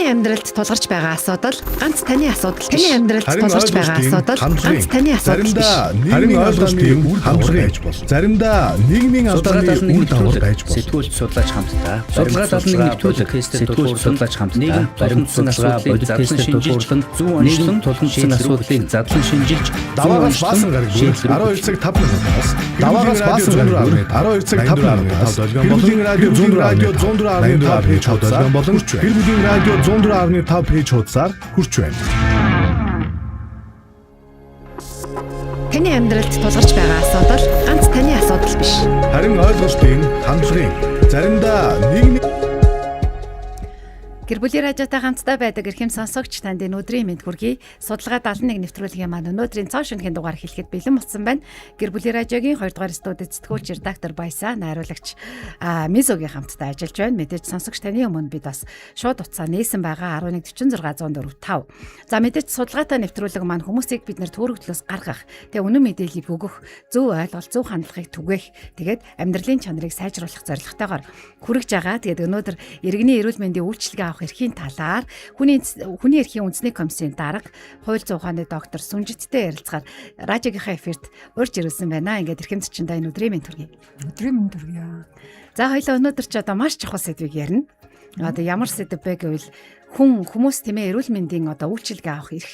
амьдралд тулгарч байгаа асуудал ганц таны асуудал. Таны амьдралд тулгарч байгаа асуудал ганц таны асуудал биш. Харин ойлголтын үр дагавар байж болно. Заримдаа нийгмийн алдааны үр дагавар байж болно. Сэтгүүлч судлаач хамтдаа судалгаа 71 нэвтрүүлэг сэтгүүлч судлаач хамтдаа баримтсан асуудлыг задлан шинжилж зөв онцлон тулгымсан асуудлыг задлан шинжилж даваагаас баасан гараг 12 цаг 5 минутаас даваагаас баасан гараг 12 цаг 5 минутаас Гэрбүлийн радио 104.5 пэйж хуудасаар болон Гэрбүлийн радио 104.5 пэйж хуудасаар хүрч байна. Таны амьдралд тулгарч байгаа асуудал ганц таны асуудал биш. Харин ойлголтын хандлагын заримдаа нийгмийн Гэр бүлийн радиотой хамтдаа байдаг эрхэм сонсогч танд энэ өдрийн мэнд хүргэе. Судалгаа 71 нэвтрүүлгийн маань өнөөдрийн цоо шинэхэн дугаар хэлэхэд бэлэн болсон байна. Гэр бүлийн радиогийн 2 дугаар студид сэтгүүлч редактор Баясаа, найруулагч Мизогийн хамтдаа ажиллаж байна. Мэдээж сонсогч таны өмнө бид бас шууд утсаа нээсэн байгаа 1146 104 5. За мэдээж судалгаатай нэвтрүүлэг маань хүмүүсийг бид нэр төөрөгдлөөс гаргах, тэгээ үнэн мэдээллийг өгөх, зөв ойлголт, зөв хандлагыг түгээх, тэгээд амьдралын чанарыг сайжруулах зорилготойгоор хүрэж байгаа. Тэгээд өнөөдөр иргэний эрүүл мэндийн үйлчилгээ эрхийн талаар хүний эрхийн үндэсний комиссийн дарга хууль зүйн ухааны доктор Сүнжиттэй ярилцгаар радиогийнхаа эфирт урьж ирүүлсэн байна. Ингээд эрхэм зочиндаа энэ өдрийн мэнд хүргэе. Өдрийн мэнд хүргэе. За хоёлаа өнөөдөр ч одоо маш чухал сэдвийг ярина. Одоо ямар сэдв бэ гэвэл хүмүүс тэмээ эрүүл мэндийн одоо үйлчилгээ авах эрх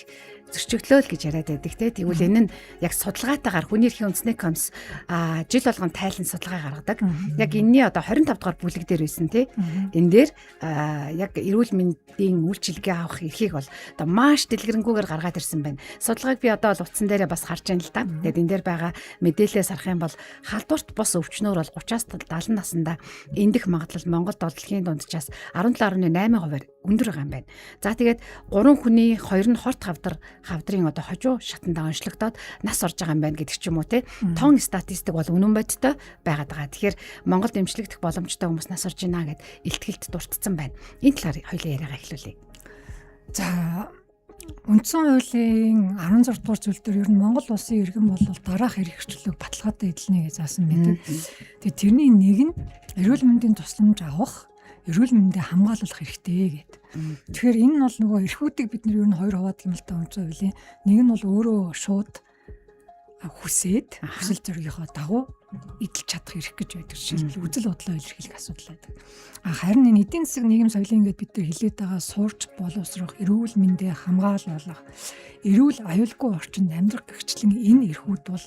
зөрчигдлөөл гэж яриад байдаг те. Тэгвэл энэ нь яг судалгаатаагаар хүний эрхийн үндэсний комисс жил болгон тайлан судалгаа гаргадаг. Яг энэний одоо 25 дугаар бүлэг дээр байсан те. Энэ дээр яг эрүүл мэндийн үйлчилгээ авах эрхийг бол одоо маш дэлгэрэнгүйгээр гаргаад ирсэн байна. Судалгааг би одоо л утсан дээрээ бас харж байна л да. Тэгээд энэ дээр байгаа мэдээлэлээс харах юм бол халдварт бус өвчнөр бол 30-аас 70 наснда эндэх магадлал Монголд дэлхийн дунджаас 17.8%-аар өндөр байгаа юм байна. За тэгээд 3 хүний 2 нь хорт хавдрын одоо хожуу шатанда онцлогдоод нас орж байгаа юм байна гэдэг ч юм уу те. Тон статистик бол үнэн бодтой байгаад байгаа. Тэгэхээр Монголд эмчлэгдэх боломжтой хүмүүс нас орж байна гэд илтгэлд дуртцсан байна. Энэ талаар хоёлаа яриагаа эхлүүлье. За үндсэн хуулийн 16 дугаар зүйлдэр ер нь Монгол улсын иргэн бол дараах эрх хэрэгчлөлийг баталгаатай эзэлнэ гэж заасан байдаг. Тэгээд тэрний нэг нь эрүүл мэндийн тусламж авах, эрүүл мэндийг хамгаалуулах хэрэгтэй гэдэг. Тэгэхээр энэ нь бол нөгөө эрхүүдийг бид нар ер нь хоёр хуваад гэмэлтэй онцгой хуулийн нэг нь бол өөрөө шууд хүсээд хүсэл зоригийнхоо дагуу эдэлж чадах эрх гэж байдаг. Жишээлбэл үзэл бодлоо илэрхийлэх асуудал байдаг. Харин энэ эдийн засаг нийгэм соёлын ингээд бид нар хэлээд байгаа сурч боловсрох, эрүүл мэндийг хамгаалуулах, эрүүл аюулгүй орчинд амьдрах гэгчлэн энэ эрхүүд бол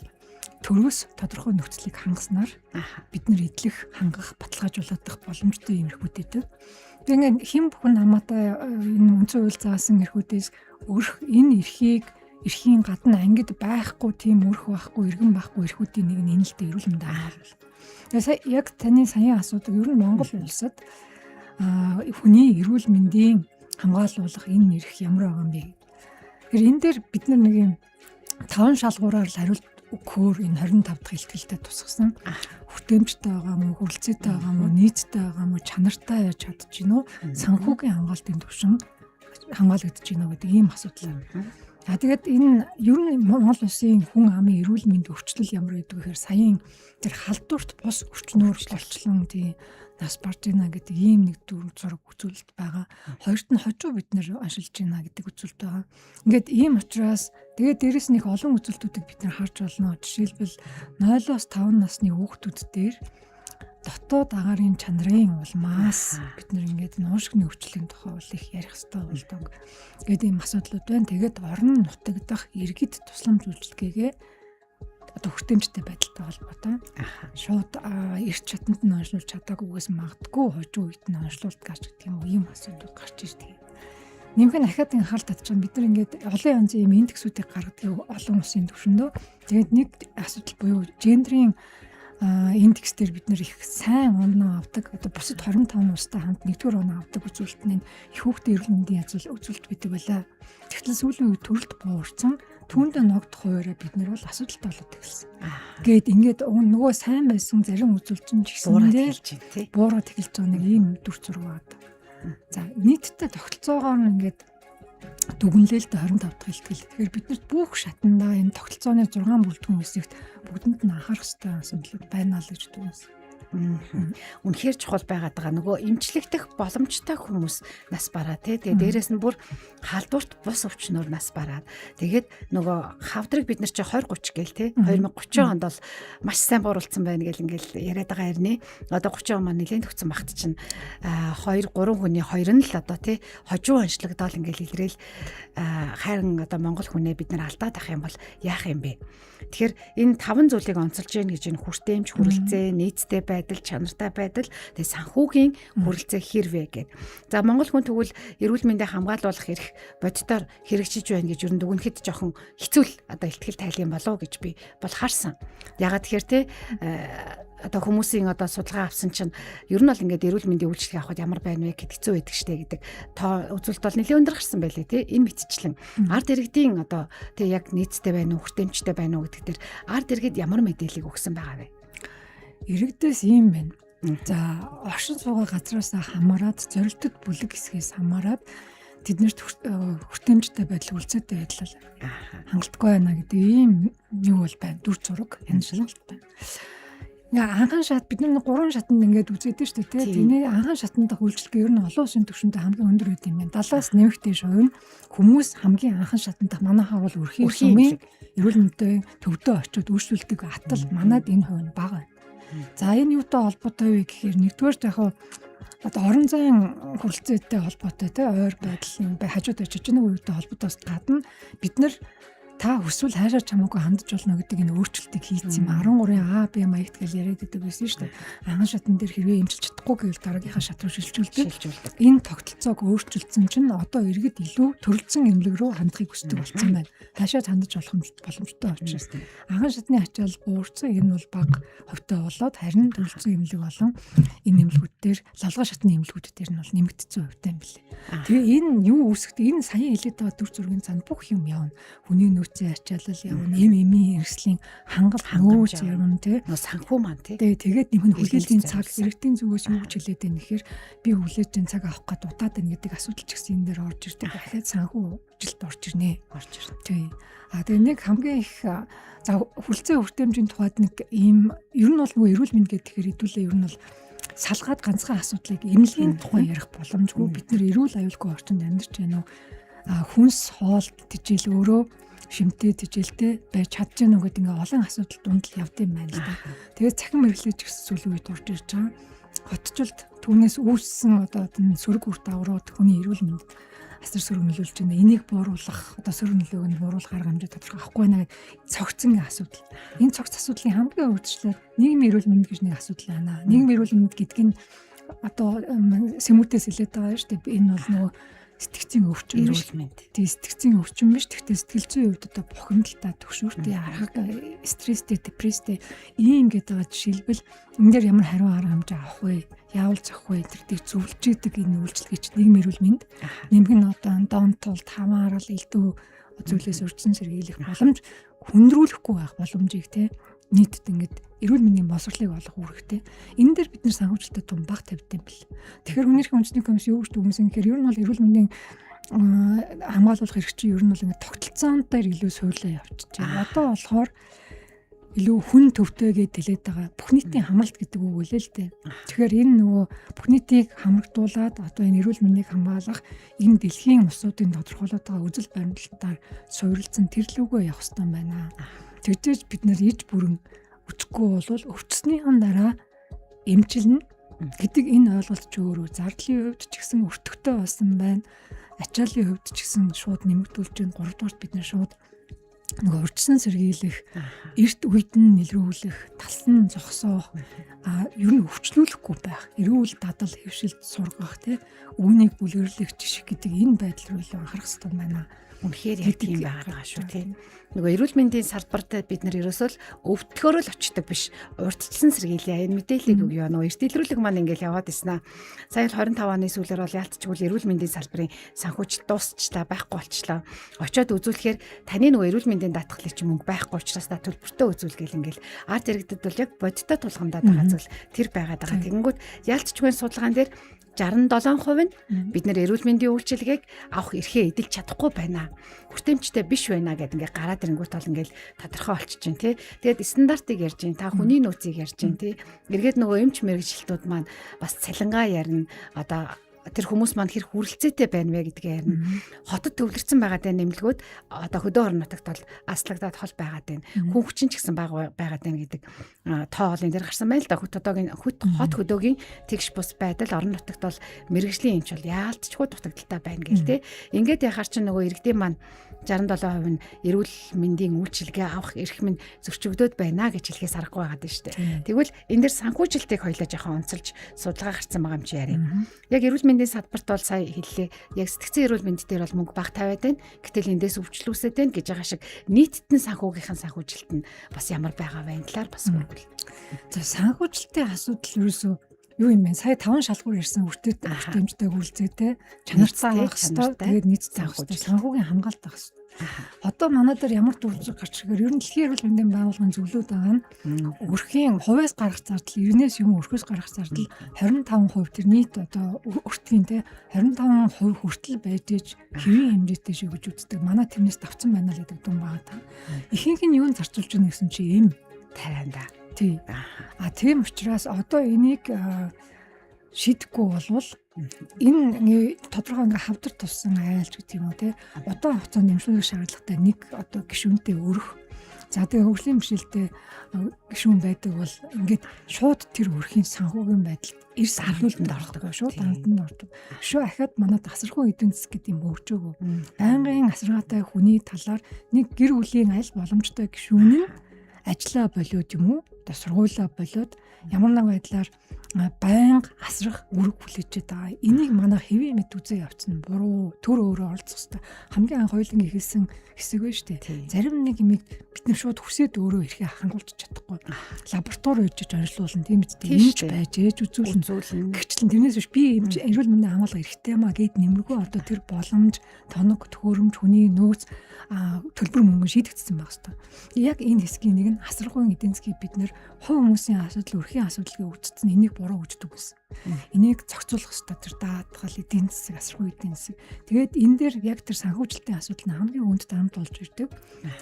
төрөөс тодорхой нөхцөлийг хангаснаар бид нар эдлэх, хангах, баталгаажуулах боломжтой юм эрхүүд байдаг. Тэгээд хэн бүхэн хамаатай энэ үндсэн хууль заасан эрхүүдээс өрх энэ эрхийн гадна ангид байхгүй тийм өрх байхгүй, иргэн байхгүй эрхүүдийн нэг нь энэ л дээ эрүүл мэндийг хамгаалах. Тэгээд яг таны саяхан асуудаг ер нь Монгол улсад хүний эрүүл мэндийн хамгаалуулах энэ эрх ямар байгаа юм бэ? Тэгэхээр энэ дээр бид нар нэг юм 5 шалгуураар л хариулт өгөхөөр энэ 25 дахь илтгэлтэд тусгасан. Хүртээмжтэй байгаа мó, хүрэлцээтэй байгаа мó, нийцтэй байгаа мó, чанартай яаж чадж гинөө, санхүүгийн хамгаалтын түвшин хамгаалагдаж гинөө гэдэг ийм асуудал байна. Тэгээд энэ ер нь Монгол улсын хүн амын эрүүл мэнд өвчлөл ямар байдаг гэхээр саяын тэр халдварт бос өвчнөр болчлон тийм нас барж гинэ гэдэг ийм нэг дүр зураг үзүүлэлт байгаа. Хоёрт нь хожуу бид нэр ашиглаж гинэ гэдэг үзүүлэлт байгаа. Ингээд ийм учраас тэгээд дээрэс нь их олон үзүүлэлтүүдийг бид нар харж болно. Жишээлбэл 0-5 насны хүүхдүүд дээр дотоод агаарын чанарын улмаас бид нар ингээд нуушгины өвчлөлийн тухай бол их ярих хэрэгтэй болдог. Гэдэг ийм асуудлууд байна. Тэгээд орон нутагдах иргэд тусламж үйлчилгээгээ одоо хүртээмжтэй байдалтай холбоотой. Шууд эрт чаданд нь онцлуулж чадаагүйгээс магадгүй хожуу үед нь онцлуулт гарч гэдэг юм уу ийм асуудал гарч ирдэг. Нэмэх нь ахаад анхаарал татчихсан бид нар ингээд олон янзын ийм индексүүдийг гаргадаг олон улсын түвшиндөө. Тэгээд нэг асуудал буюу гендрийн индекс дээр бид нэр их сайн оноо авдаг. Одоо бусад 25 улстай хамт нэгдүгээр оноо авдаг үзүүлэлт нь их хүүхдийн эрүүл мэндийн үзүүлэлт байдаг байлаа. Тэгтэл сүүлийн үед төрөлд буурсан түүндээ ногдох хуваараа бид нар бол асуудалтай болоод эхэлсэн. Гээд ингээд нөгөө сайн байсан зарим үзүүлэлт ч гэсэндээ буураад эхэлж байгаа нэг ийм дүр зураг байна. За нийтдээ тогтолцоогоор ингээд дүгнэлт 25 дахь илтгэл. Тэгэхээр биднэрт бүх шатандаа энэ тогтолцооны 6 бүрдгэн хэсэгт бүгдэнд нь анхаарах хэрэгтэй юм байна л гэж дүгнэсэн. Үнэхээр чухал байгаад байгаа. Нөгөө эмчлэгдэх боломжтой хүмүүс нас бараа тий. Тэгээ дээрэс нь бүр халдварт бус өвчнөр нас бараад. Тэгээд нөгөө хавдрыг бид нар чи 2030 гээл тий. 2030 онд бол маш сайн бууруулсан байна гэл ингээл яриад байгаа хэрнээ. Одоо 30 он маань нэлээд төгсөн багт чинь 2 3 хүний хоёр нь л одоо тий хожуу онцлогдоод ингээл илрээл хайран одоо монгол хүнээ бид нар алдаад ах юм бол яах юм бэ? Тэгэхээр энэ 5 зүйлийг онцолж яах гэж энэ хүртээмж хүрэлцээ, нийцтэй байдал, чанартай байдал, тэгээ санхүүгийн хүрэлцээ хэрвээ гэдэг. За монгол хүн тэгвэл эрүүл мэндийг хамгаалуулах эрх бодитоор хэрэгжиж байна гэж ерөн дүгнэхэд жоохон хэцүү л одоо ихтгэл тайлын болов гэж би бол харсан. Ягаад тэгэхээр те одоо хүмүүсийн одоо судалгаа авсан чинь ер нь бол ингээд эрүүл мэндийн үйлчлэг авахд ямар байна вэ гэд хэцүү байдаг штэ гэдэг тоо үзүүлэлт бол нэлээд өндөр гарсан байлээ тий энэ мэтчлэн ард иргэдийн одоо тий яг нийцтэй байна уу хүртээмжтэй байна уу гэдэг дээр ард иргэд ямар мэдээллийг өгсөн байгаа вэ? Иргэдээс ийм байна. За оршин суугаа газраас хамаарад зорилтод бүлэг хэсгээс хамаарад тэднэрт хүртээмжтэй байдал үлцээтэй байдал хангалтгүй байна гэдэг ийм юу бол байна. Дүр зураг энэ шалгалт байна. Анхан шат бид нар 3 шатанд ингээд үзээдэж шүү дээ тийм. Тэний анхан шатанд үйлчлэг ер нь олон улсын түвшиндээ хамгийн өндөр байт юм байна. 70-аас нэмэгтэй шувь хүмүүс хамгийн анхан шатанд манайхаа бол өрхийн сүмийн эрүүл мэндийн төвдөө очиод үйлчлүүлдэг атал манад энэ хувь нь бага. За энэ юутай холбоотой вэ гэхээр нэгдүгээр яг одоо орон зайн хүрэлцээтэй холбоотой тийм ойр байдлын хажууд очиж байгаа үетэй холбоотойс гадна бид нар та хүсвэл хайшаа чамаагүй хандж болно гэдэг энэ өөрчлөлтийг хийсэн юм. 13 А, Б маягт гэж яриад байдаг байсан шүү дээ. Анхан шатн дээр хэрвээ эмчилж чадахгүй гэвэл дараагийнхаа шат руу шилжүүлдэг. Энэ тогтолцоог өөрчилсөн чинь одоо иргэд илүү төрөлцсөн эмнэлэг рүү хандахыг хүсдэг болсон байна. Хайшаа хандж боломжтой учраас анхан шатны ачаал буурсан энэ бол бага хувьтай болоод харин төрөлцсөн эмнэлэг болон энэ эмнэлгүүд дээр лалгаа шатны эмнэлгүүд дээр нь бол нэмэгдсэн хувьтай юм билээ. Тэгээ энэ юу үүсгдэг? Энэ саяхан хэлээд байгаа дүр зургийн цаана бүх юм явна. Хүний нөөцийн ачаалал явна, эмийн эрслийн хангалт нөөц явна тий. Санхүү маань тий. Тэгээд нэмэх хүлээлтийн цаг иргэдийн зүгээс юу гэж хэлээд байна гэхээр би хүлээлтийн цаг авах гээд удаад байна гэдэг асуудал ч гэсэн энэ дээр орж ирдэг. Дахиад санхүү жилд орж ирнэ. Тий. Тэгээ нэг хамгийн их за хүлцээ хүртээмжийн тухайд нэг ийм ер нь бол нөгөө эрүүл мэнд гэхээр хэдүүлээ ер нь бол салгаад ганцхан асуудлыг эмнэлгийн тухай ярих боломжгүй. Бид нэр эрүүл аюулгүй орчинд амьдарч байна уу? Хүнс хоолт тижэл өөрөө шимтэй тижэлтэй байж чадж гэнэ гэдэг ингээ олон асуудал дунд л явд юм байна л да. Тэгээд цахим мэрэгчлэж гэсэн зүйл үед орж ирж байгаа. Хотчлд түүнээс үүссэн одоо сөрөг үр дагаврууд хүний эрүүл мэнд асар сөрөг нөлөөлж байна. Энийг бууруулах одоо сөрөг нөлөөг нь бууруулах арга хэмжээ тодорхой авахгүй байна гэдэг цогцсон асуудал. Энэ цогц асуудлын хамгийн өвчлөлт нийгмийн эрүүл мэнд гэж нэг асуудал байна. Нийгмийн эрүүл мэнд гэдэг нь одоо сэмүүдээс хэлээд байгаа шүү дээ. Энэ бол нөгөө сэтгцийн өвчин эрүүл мэнд. Тий сэтгцийн өвчин биш. Тэгтээ сэтгэл зүйн хувьд одоо бухимдалтай төгшөөртэй арга стресстэй, депресстэй ийм гэдэг жишээлбэл энэ дээр ямар хариу арга хэмжээ авах вэ? Яавал зохих вэ? Тэрийг зөвлөж идэг энэ үйлчлэгээч нийгмийн эрүүл мэнд. Нэмэх нь одоо донтол, хамаарал, элдв зүйлээс урьдчилан сэргийлэх боломж хүндрүүлэхгүй байх боломжийг тий нийтэд ингээд эрүүл мэндийн боловсролыг олох үүрэгтэй. Энэ дээр бид нэр санхүүжилтөд том баг тавьд юм бэл. Тэгэхээр Үнэрхийн үндэсний комисс юу гэж дүгнсэн гэхээр ер нь бол эрүүл мэндийн хамгаалуулах хэрэг чинь ер нь бол ингээд тогтолцоон дээр илүү суурлаа явчихж байгаа. Одоо болохоор илүү хүн төвтэйгээ тэлээд байгаа. Бүх нийтийн хамгаалалт гэдэг үг үлээ л дээ. Тэгэхээр энэ нөгөө бүх нийтийг хамрагдуулаад одоо энэ эрүүл мэндийг хамгаалах энэ дэлхийн усуудын тодорхойлоод байгаа үзэл баримтлалтаар суурилсан тэр лүгөө явах хэрэгтэй байна. Тэгжээж бид нар иж бүрэн өчгөө болвол өвчснийхэн дараа эмчилнэ гэдэг энэ ойлголт ч өөрөө зардлын хувьд ч гэсэн өртөгтэй болсон байна. Ачааллын хувьд ч гэсэн шууд нэмэгдүүлж байна. 3 дугаарт бид нар шууд нөгөө урьдчилан сэргийлэх, эрт үед нь нэлрүүлэх, талсан зогсоох, ер нь өвчлүүлэхгүй байх, эрүүл дадал хэвшилт сургах тий үүнийг бүлгэрлэх жишг гэдэг энэ байдал руу анхаарах хэрэгтэй байна. Үнэхээр яг тийм байгаа шүү тийм. Нөгөө эрүүл мэндийн салбарт бид нар ерөөсөө өвдөхөөр л очдог биш. Урьдчилан сэргийлээ. Энэ мэдээллийг өгөө. Нөгөө эрт дэлгэрүүлэг маань ингээл яваад ирсэн аа. Сая 25 оны сүүлээр бол яалтчгүй эрүүл мэндийн салбарын санхүүжилт дуусчлаа, байхгүй болчлаа. Очоод үзүүлэхээр таны нөгөө эрүүл мэндийн даатгалыг чи мөнгө байхгүй учраас та төлбөртөө үзүүлгээл ингээл ард иргэдэд бол яг бодиттой тулгамдаад байгаа зүйл тэр байгаад байгаа. Тэгэнгүүт яалтчгүй судалгаан дээр 67% нь бид нэр эрүүл мэндийн үйлчилгээг авах эрхээ эдэлж чадахгүй байна. Хүртээмжтэй биш байна гэдэг ингээ гараад ирэнгүүт бол ингээл тодорхой болчих чинь тий. Тэгээд стандартыг ярьж гин та хүний нөөцийг ярьж гин тий. Эргээд нөгөө эмч мэрэгчлэлтүүд маань бас цалингаа ярина. Одоо тэр хүмүүс маань хэр хүрэлцээтэй байна вэ гэдгээ ярина. Хотод төвлөрсөн байгаа дэ нэмлэгүүд одоо хөдөө орон нутагт бол аслагдаад хол байгаа дэ. Хүн хүчин ч гэсэн бага байгаа дэ гэдэг тоо олон дээр гарсан байл да. Хот хөдөөгийн тэгш бус байдал орон нутагт бол мэрэгжлийн эмч бол яалтчгүй дутагдaltaй байна гэл те. Ингээд яхаар чинь нөгөө иргэдийн маань 67% нь эрүүл мэндийн үйлчилгээ авах эрх минь зөрчигдөөд байна гэж хэлхээс аргагүй байгаа даа шүү дээ. Тэгвэл энэ дэр санхүүжилтийг хоёлоо жоохон онцолж судалгаа гарсан байгаа юм чи яриа. Яг эрүүл мэндийн салбарт бол сая хэллээ. Яг сэтгцэн эрүүл мэнд дээр бол мөнгө бага тавиад байна. Гэтэл эндээс өвчлүүлсэд байна гэж байгаа шиг нийттэн санхүүгийнхаа санхүүжилт нь бас ямар байгаа вэ? Энэ талаар бас үргэлж. За санхүүжилтийн асуудал ерөөсөө юу юм бэ? Сая 5 шалгуур ярьсан хүртээмжтэй үйлцээтэй чанартай авах хэрэгтэй. Тэгээд нийт санхүүгийн хамгаалалт авах хэрэгтэй. Одоо манай дээр ямар дүрзэг гарч ирэхээр ер нь дэлхийн эрүүл мэндийн байгууллагын зөвлөд байгаа нь өрхийн хувьас гарах зардал 90-ээс юм өрхөөс гарах зардал 25% тэр нийт одоо өртгийн те 25% хүртэл байж иж хэвийн хэмжээтэй шиг гэж үздэг. Манай тэрнээс давцсан байна л гэдэг дүн байгаа та. Ихэнх нь юунд зарцуулж байгаа гэсэн чи эм тарианда. Тий. Тийм учраас одоо энийг шийдэхгүй болвол энэ тодорхой ингээ хавдар туссан айлч гэдэг юм уу те удаан хугацаанд нэмшүүлэх шаардлагатай нэг одоо гишүүнтэй өрөх. За тэгээ хөгжлийн бэрхшээлтэй гишүүн байдаг бол ингээд шууд тэр өрхийн санхүүгийн байдалд эрс харуултанд ордог шууд ханданд ордог. Шүү ахаад манад асархуй эдийн засаг гэдэг юм хөгжөөгөө. Байнгын асаргаатай хүний талаар нэг гэр бүлийн аль боломжтой гишүүн нь ажиллаа болоод юм уу? Одоо сургуулаа болоод ямар нэг байдлаар байнга асрах үүрэг хүлээж байгаа. Энийг манай хэвийн мэд үзээ явцсан буруу төр өөрөө оролцох хэрэгтэй. Хамгийн анх хоёулангийн хэлсэн хэсэг байна шүү дээ. Зарим нэг юмыг бид нар шууд хүсээд өөрөө эрхээ хангуулж чадахгүй. Лаборатори үжиж ажиллуулна тийм үстэй. Ийж байж ээж үзүүлнэ. Гэвчлэн тэрнээс биш би эрүүл мэндийн хамгаалах эрхтэй маа гэд нэмэргүй одоо тэр боломж, тоног, төхөөрөмж, хүний нөөц төлбөр мөнгө шийдэгдсэн байх хэрэгтэй. Яг энэ хэсгийн нэг нь асархуйн эдийн засгийг бид нэр хувь хүмүүсийн асуудал, өрхийн асуудалыг үүдсэн энийг буруу үздэг гэсэн. Энийг зохицуулах хэрэгтэй тэр даатгал эдийн засаг, асархуй эдийн засаг. Тэгээд энэ дээр яг тэр санхүүжилтийн асуудал нь хамгийн үүнд дарамт болж ирдэг.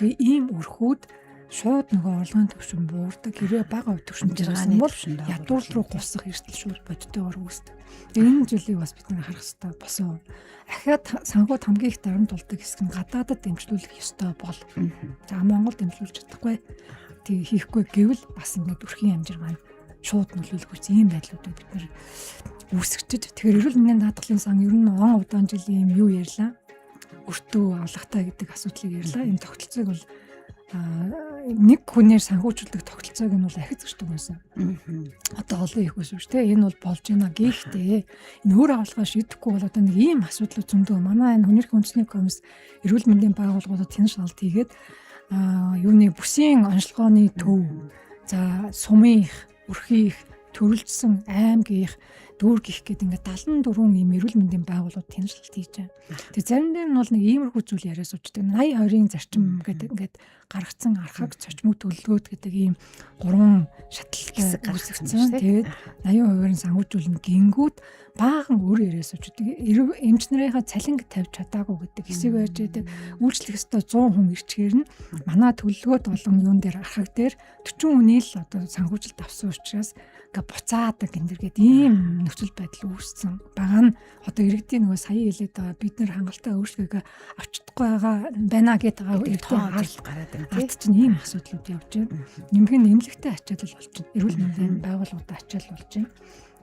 Тэгээ ийм өрхүүд шууд нөгөө орлогын төвшин буурдаг. Хэрвээ бага хувь төвшин жиргааны бол ядуул руу гусах эрсдэл шууд бодитойгоор үүсдэг. Энэ зүйлийг бас бид нар харах хэрэгтэй босоо. Ахаад санхүүд хамгийн их дарамт болдог хэсэг нь гадаадад дэмжлүүлэх ёстой бол. За Монгол дэмжлүүлж чадахгүй. Тэг хийхгүй гэвэл бас ингээд өрхийн хэмжээ маань шууд нөлөөлөх үс ийм байдлуудыг бид нар үүсгэж. Тэгэхээр эрүүл мэндийн даатгалын сан ер нь он удаан жилийн юм юу ярьлаа. Өртөө авлагтай гэдэг асуудлыг ярьлаа. Энэ тогтолцоог бол нэг хүнээр санхүүжүүлдэг тогтолцоог нь бол ахиж зөрчдөг байсан. Одоо олон их ус шүү дээ. Энэ бол болж байна. Гэхдээ энэ өөр авалгаа шийдэхгүй бол одоо нэг ийм асуудлууд зөндөө манай энэ хүнэрх үндэсний комисс эрүүл мэндийн байгууллагуудад тэн шалт хийгээд юуны бүсийн онцлогооны төв за сумын өрхийх төрөлжсөн аймгийн дүүргих гэдэг ингээд 74 ийм эрүүл мэндийн байгууллагууд тэнцэлт хийж байна. Тэгээ зарим дээр нь бол нэг иймэрхүү зүйл яриа суудаг. 80-20-ийн зарчим гэдэг ингээд гаргацсан архаг цочмог төлөвлөгөөд гэдэг ийм 3 шатлалтай үүсгэсэн. Тэгээд 80%-ын санхүүжүүлнэ гингүүд баахан өөр яриа суудаг. Эмч нарынхаа цалинг тавьж чадаагүй гэдэг хэсэг байж байдаг. Үйлчлэх ёстой 100 хүн ирчгээр нь манай төлөвлөгөөд болон юун дээр архаг дээр 40 хүний л одоо санхүүжилт авсан учраас ингээд буцаадаг эндэргээд ийм нөхцөл байдал үүссэн. Бага нь одоо иргэдийн нөгөө сая хэлээд байгаа бид нар хангалттай өөрсдөө авч чадахгүй байгаа байна гэдэг иргэдийн гараад байна. Ард чинь ийм асуудлууд явж байна. Нэмэх нь эмнэлэгтэй ачаалал болж байна. Эрүүл мэндийн байгууллагуудад ачаалал болж байна.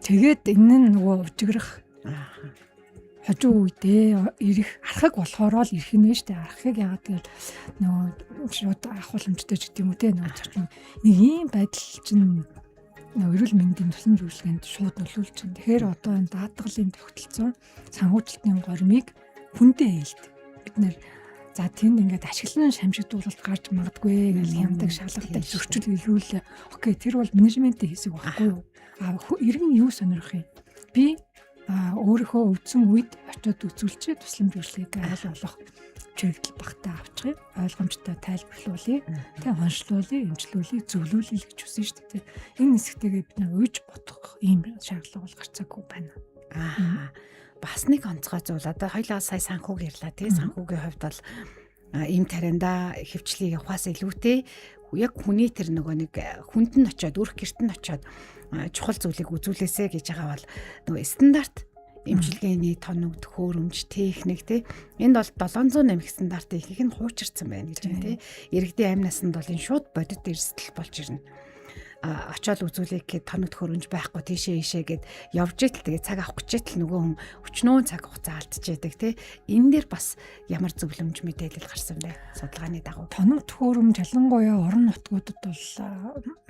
Тэгээд энэ нь нөгөө өвжигрэх хожуу үедээ ирэх архаг болохоор л ирэх нь шүү дээ. Архаг яагаад гэвэл нөгөө шууд ахууламжтай ч гэдэг юм уу те нөгөө зарчим нэг ийм байдал чинь эрүүл мэндийн тусан зөвлөгөөнд шууд нөлөөлж байна. Тэгэхээр одоо энэ даатгалын тогтолцоо санхүүжилтийн гормыг хүндээ ээлдэг. Бид нэр за тэнд ингээд ашиглан шамшигдуулалт гарч магадгүй гэж хямдаг шалгалттай зөрчил илрүүлээ. Окей, тэр бол менежментийн хэсэг байхгүй юу? Иргэн юу сонирх юм? Би өөрийнхөө өвдсөн үед очиод үзүүлчихэд тусламж үйлчлэгийг айл болох чирэгдэл багтаа авчих юм. Ойлгомжтой тайлбарлуулъя. Тэгээ хоншлуулъя, эмчлүүлъя, зөвлүүлъя гэж хүсэн шүү дээ. Энэ хэсэгтэйгээ бид нар уйж бодох ийм шаардлага бол гарцаагүй байна. Бас нэг онцгой зүйл одоо хоёлаа сая санхүүг ярьлаа тий санхүүгийн хувьд бол ийм тарианда хөвчлийг явахаас илүүтэй яг хүний тэр нөгөө нэг хүнд нь очиод өрх гэрт нь очиод чухал зүйлийг үзүүлээсэ гэж байгаа бол нөгөө стандарт эмчилгээний тоног төхөөрөмж техник тий энд бол 700 нэмэх стандартыг их нь хуучирсан байна гэж байна тий иргэдийн амь насанд бол энэ шууд бодит эрсдэл болж ирнэ очиод үзүүлэх гээд тоног төхөөрөмж байхгүй тийшээ ийшээ гээд явж итэл тэгээ цаг авах гэж итэл нөгөө хүн өчнөө цаг хугацаа алдчихэдэг тий энэ дээр бас ямар зөвлөмж мэдээлэл гарсан бэ судалгааны дагуу тоног төхөөрөмж ялангуяа орон нутгуудад бол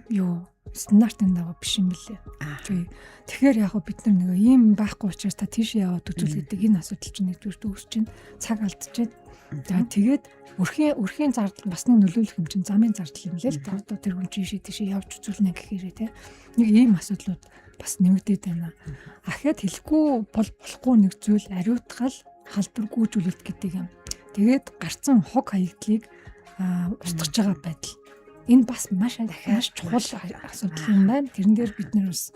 юу стандартын дагуу биш юм билээ. Тэгэхээр яг бид нар нэг ийм байхгүй учраас та тийш яваад үзүүл гэдэг энэ асуудал чинь нэгдүгээр үүсэж байна. Цаг алдчихж байна. За тэгээд өрхийн зардал бас нэг нөлөөлөх юм чинь замын зардал юм лээ л та одоо тэр хүн тийшээ явж үзүүлнэ гэхээрээ те. Нэг ийм асуудлууд бас нэмэгдээд байна. Ахаад хэлэхгүй болохгүй нэг зүйл ариутгал халдвар гүйжүүлэлт гэдэг юм. Тэгээд гарцсан хог хаягдлыг устгаж байгаа байдал. Энэ бас маш чухал асуудал юм байна. Тэрэн дээр бид нар бас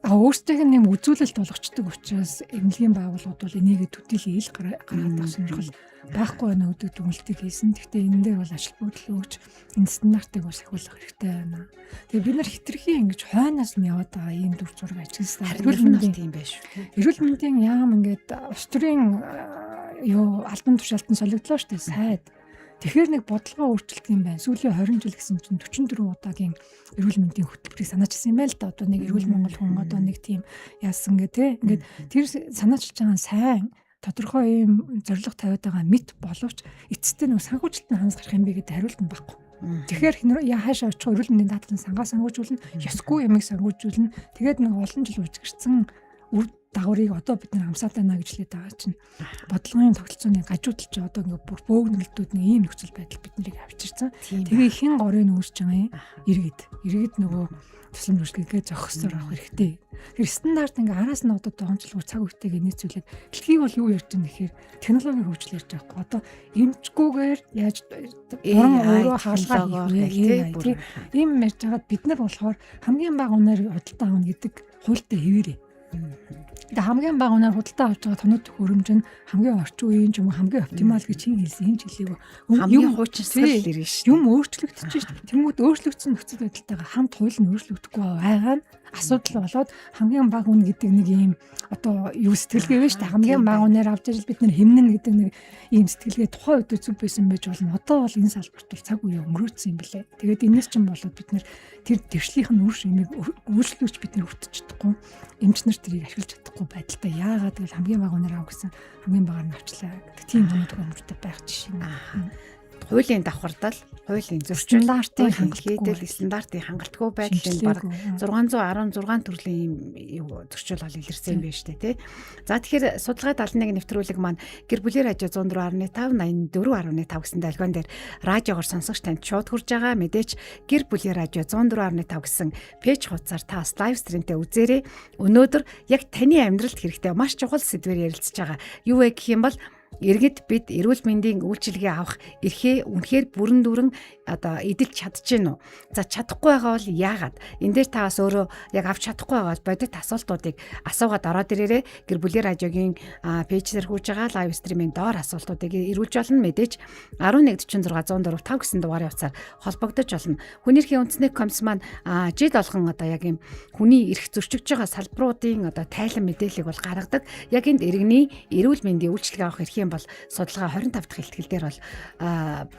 өөрсдөө нэм үзүүлэлт болгочдөг учраас эмнэлгийн байгууллагууд бол энийг төдийлээ ил гаргаад байх сонирхол байхгүй байна гэдэг дүгнэлтийг хийсэн. Гэхдээ энэ дээр бол ажил бодол өгч энэ стандартыг бас ахиулах хэрэгтэй байна. Тэгээ бид нар хитрхи ингэж хойноос нь яваад байгаа ийм дүр зураг ажилласан. Эрүүл мэндийн тийм байж шүү. Эрүүл мэндийн яам ингээд улс төрийн албан тушаалтан солигдлоо шүү дээ сайд. Тэгэхээр нэг бодлогоо өөрчилдөг юм байна. Сүүлийн 20 жил гэсэн чинь 44 удаагийн эрүүл мэндийн хөтөлбөрийг санаачилсан юм байл да. Одоо нэг эрүүл Монгол хүн одоо нэг тийм яасан гэ тэ. Ингээд тэр санаачилж байгаа сайн тодорхой юм зорилго тавиад байгаа мэт боловч эцэстээ нэг санхүүжилтөнд ханаас гарах юм бэ гэдэг хариулт нь байхгүй. Тэгэхээр хаашаа очих эрүүл мэндийн даатгалын сангаа санхүүжүүлнэ, ёсгүй ямиг санхүүжүүлнэ. Тэгээд нэг олон жил үжигэрсэн үр дагаврыг одоо бид нар амсаад байна гэж хэлээд байгаа чинь бодлогын тогтолцооны гажуудал чи одоо ингээ бүр бөөгнөлтүүд нэг ийм нөхцөл байдал биднийг авчирсан. Тэгээ хин горыг үүсэж байгаа юм. Иргэд нөгөө тусламж үйлчилгээ зохисоор авах хэрэгтэй. Тэр стандарт ингээ араас нь одоо донцлог цаг үетэйг нийцүүлээд дэлхийг бол юу ярьж байгаа нэхэр технологийн хөгжил ярьж байгаа байхгүй. Одоо эмчгүүгээр яаж өөрөө хаалгаа хийх вэ? Ийм ярьж байгаад бид нар болохоор хамгийн бага унаар худалдаа авах гэдэг хуультай хэвээрээ. Тэгээ хамгийн бага унаар худалдаа авч байгаа тоног төхөөрөмж нь хамгийн орчин үеийн ч юм уу хамгийн оптимал гэж хин хэлсэн юм ч хэлээгүй. Хамгийн хуучинсгал ирнэ шүү. Юм өөрчлөгдөж шүү. Тэнгүүд өөрчлөгдсөн нөхцөл байдалтайгаа хамт хууль нь өөрчлөгдөхгүй байгаа нь асуудал болоод хамгийн бага үн гэдэг нэг ийм одоо юу сэтгэлгээ вэ шүү дээ. Хамгийн бага үнээр авч ирэл бид нар хэмнэн гэдэг нэг ийм сэтгэлгээ тухайн үед зүг байсан байж болно. Одоо бол энэ салбарт бол цаг үе өнгөрөөдсөн юм билээ. Тэгээд энэс чинь болоод бид нар тэр дэвшлийнх нь үр шимийг өөрчлөөч бид нар өвтөж чадахгүй. Эмч нар тэрийг ашиглаж чадахгүй байдалтай. Яагаад гэвэл хамгийн бага үнээр авах гэсэн хамгийн багаар нь авчлаа. Тийм тоног төхөөрөмжтэй байх жишээ юм. Хуулийн давхардал, хуулийн зөрчил, стандартын хангалттай стандартын хангалтгүй байдлын баг 616 төрлийн зөрчил бол илэрсэн юм байна шүү дээ, тий. За тэгэхээр судалгаа 71 нэвтрүүлэг маань гэр бүлийн радио 104.5 84.5 гэсэн далгион дээр радиогоор сонсогч танд шууд хүрж байгаа. Мэдээж гэр бүлийн радио 104.5 гэсэн пэйж хуудасаар та лайв стримтэй үзээрэй. Өнөөдөр яг таны амьдралд хэрэгтэй маш чухал сэдвээр ярилцж байгаа. Юу вэ гэх юм бол иргэд бид эрүүл мэндийн үйлчилгээ авах эрхээ үнэхээр бүрэн дүүрэн одоо эдэлж чадчихэв үү? За чадахгүй байгаа бол яагаад? Энд дээр та бас өөрөө яг авч чадахгүй байгаа бол бодит асуултуудыг асуугаад ороод ирээрэй. Гэр бүлийн радиогийн пэйжээр хурж байгаа лайв стримийн доор асуултуудыг ирүүлж болно. Мэдээж 1146 104.5 гэсэн дугаарын утсаар холбогдож болно. Хүний эрхийн үндэсний комисс маань жид олгон одоо яг юм хүний эрх зөрчигдөж байгаа салбаруудын одоо тайлан мэдээллийг бол гаргадаг. Яг энд иргэний эрүүл мэндийн үйлчилгээ авах эрхийн бол судалгаа 25 дахь хэлтгэл дээр бол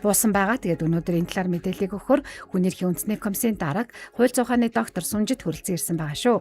буусан байгаа. Тэгээд өнөөдөр энэ талаар мэдээллийг өгөхөөр хүний эрхийн үндэсний комиссийн дарга хууль зүйн ухааны доктор Сүнжид хүрэлцэн ирсэн байгаа шүү.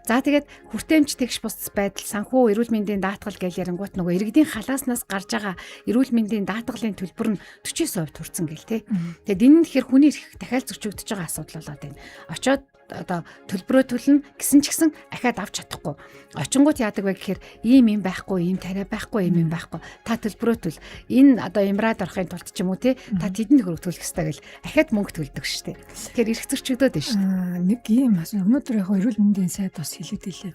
За тэгээд хүртээмж тэгш бус байдал санхүү эрүүл мэндийн даатгал гэж ярингуут нөгөө иргэдийн халааснаас гарч байгаа эрүүл мэндийн даатгалын төлбөр нь 49% хүрсэн гэл тээ. Тэгээд энэ нь тэгэхээр хүний эрх дахиад зөрчигдөж байгаа асуудал болоод байна. Очоод одоо төлбөрөө төлнө гэсэн ч гэсэн ахаад авч чадахгүй. Очингууд яадаг вэ гэхээр ийм юм байхгүй, ийм тариа байхгүй, ийм юм байхгүй. Та төлбөрөө төл. Энэ одоо имраад орохын тулд ч юм уу те та тэдэнд хөрөг төлөх ёстой гэл ахаад мөнгө төлдөг шүү дээ. Тэгэхээр эрх зөрчигдөд байна шүү дээ. Нэг ийм өнөөдөр яг эрүүл мэндийн сайд бас хэлээд илээ.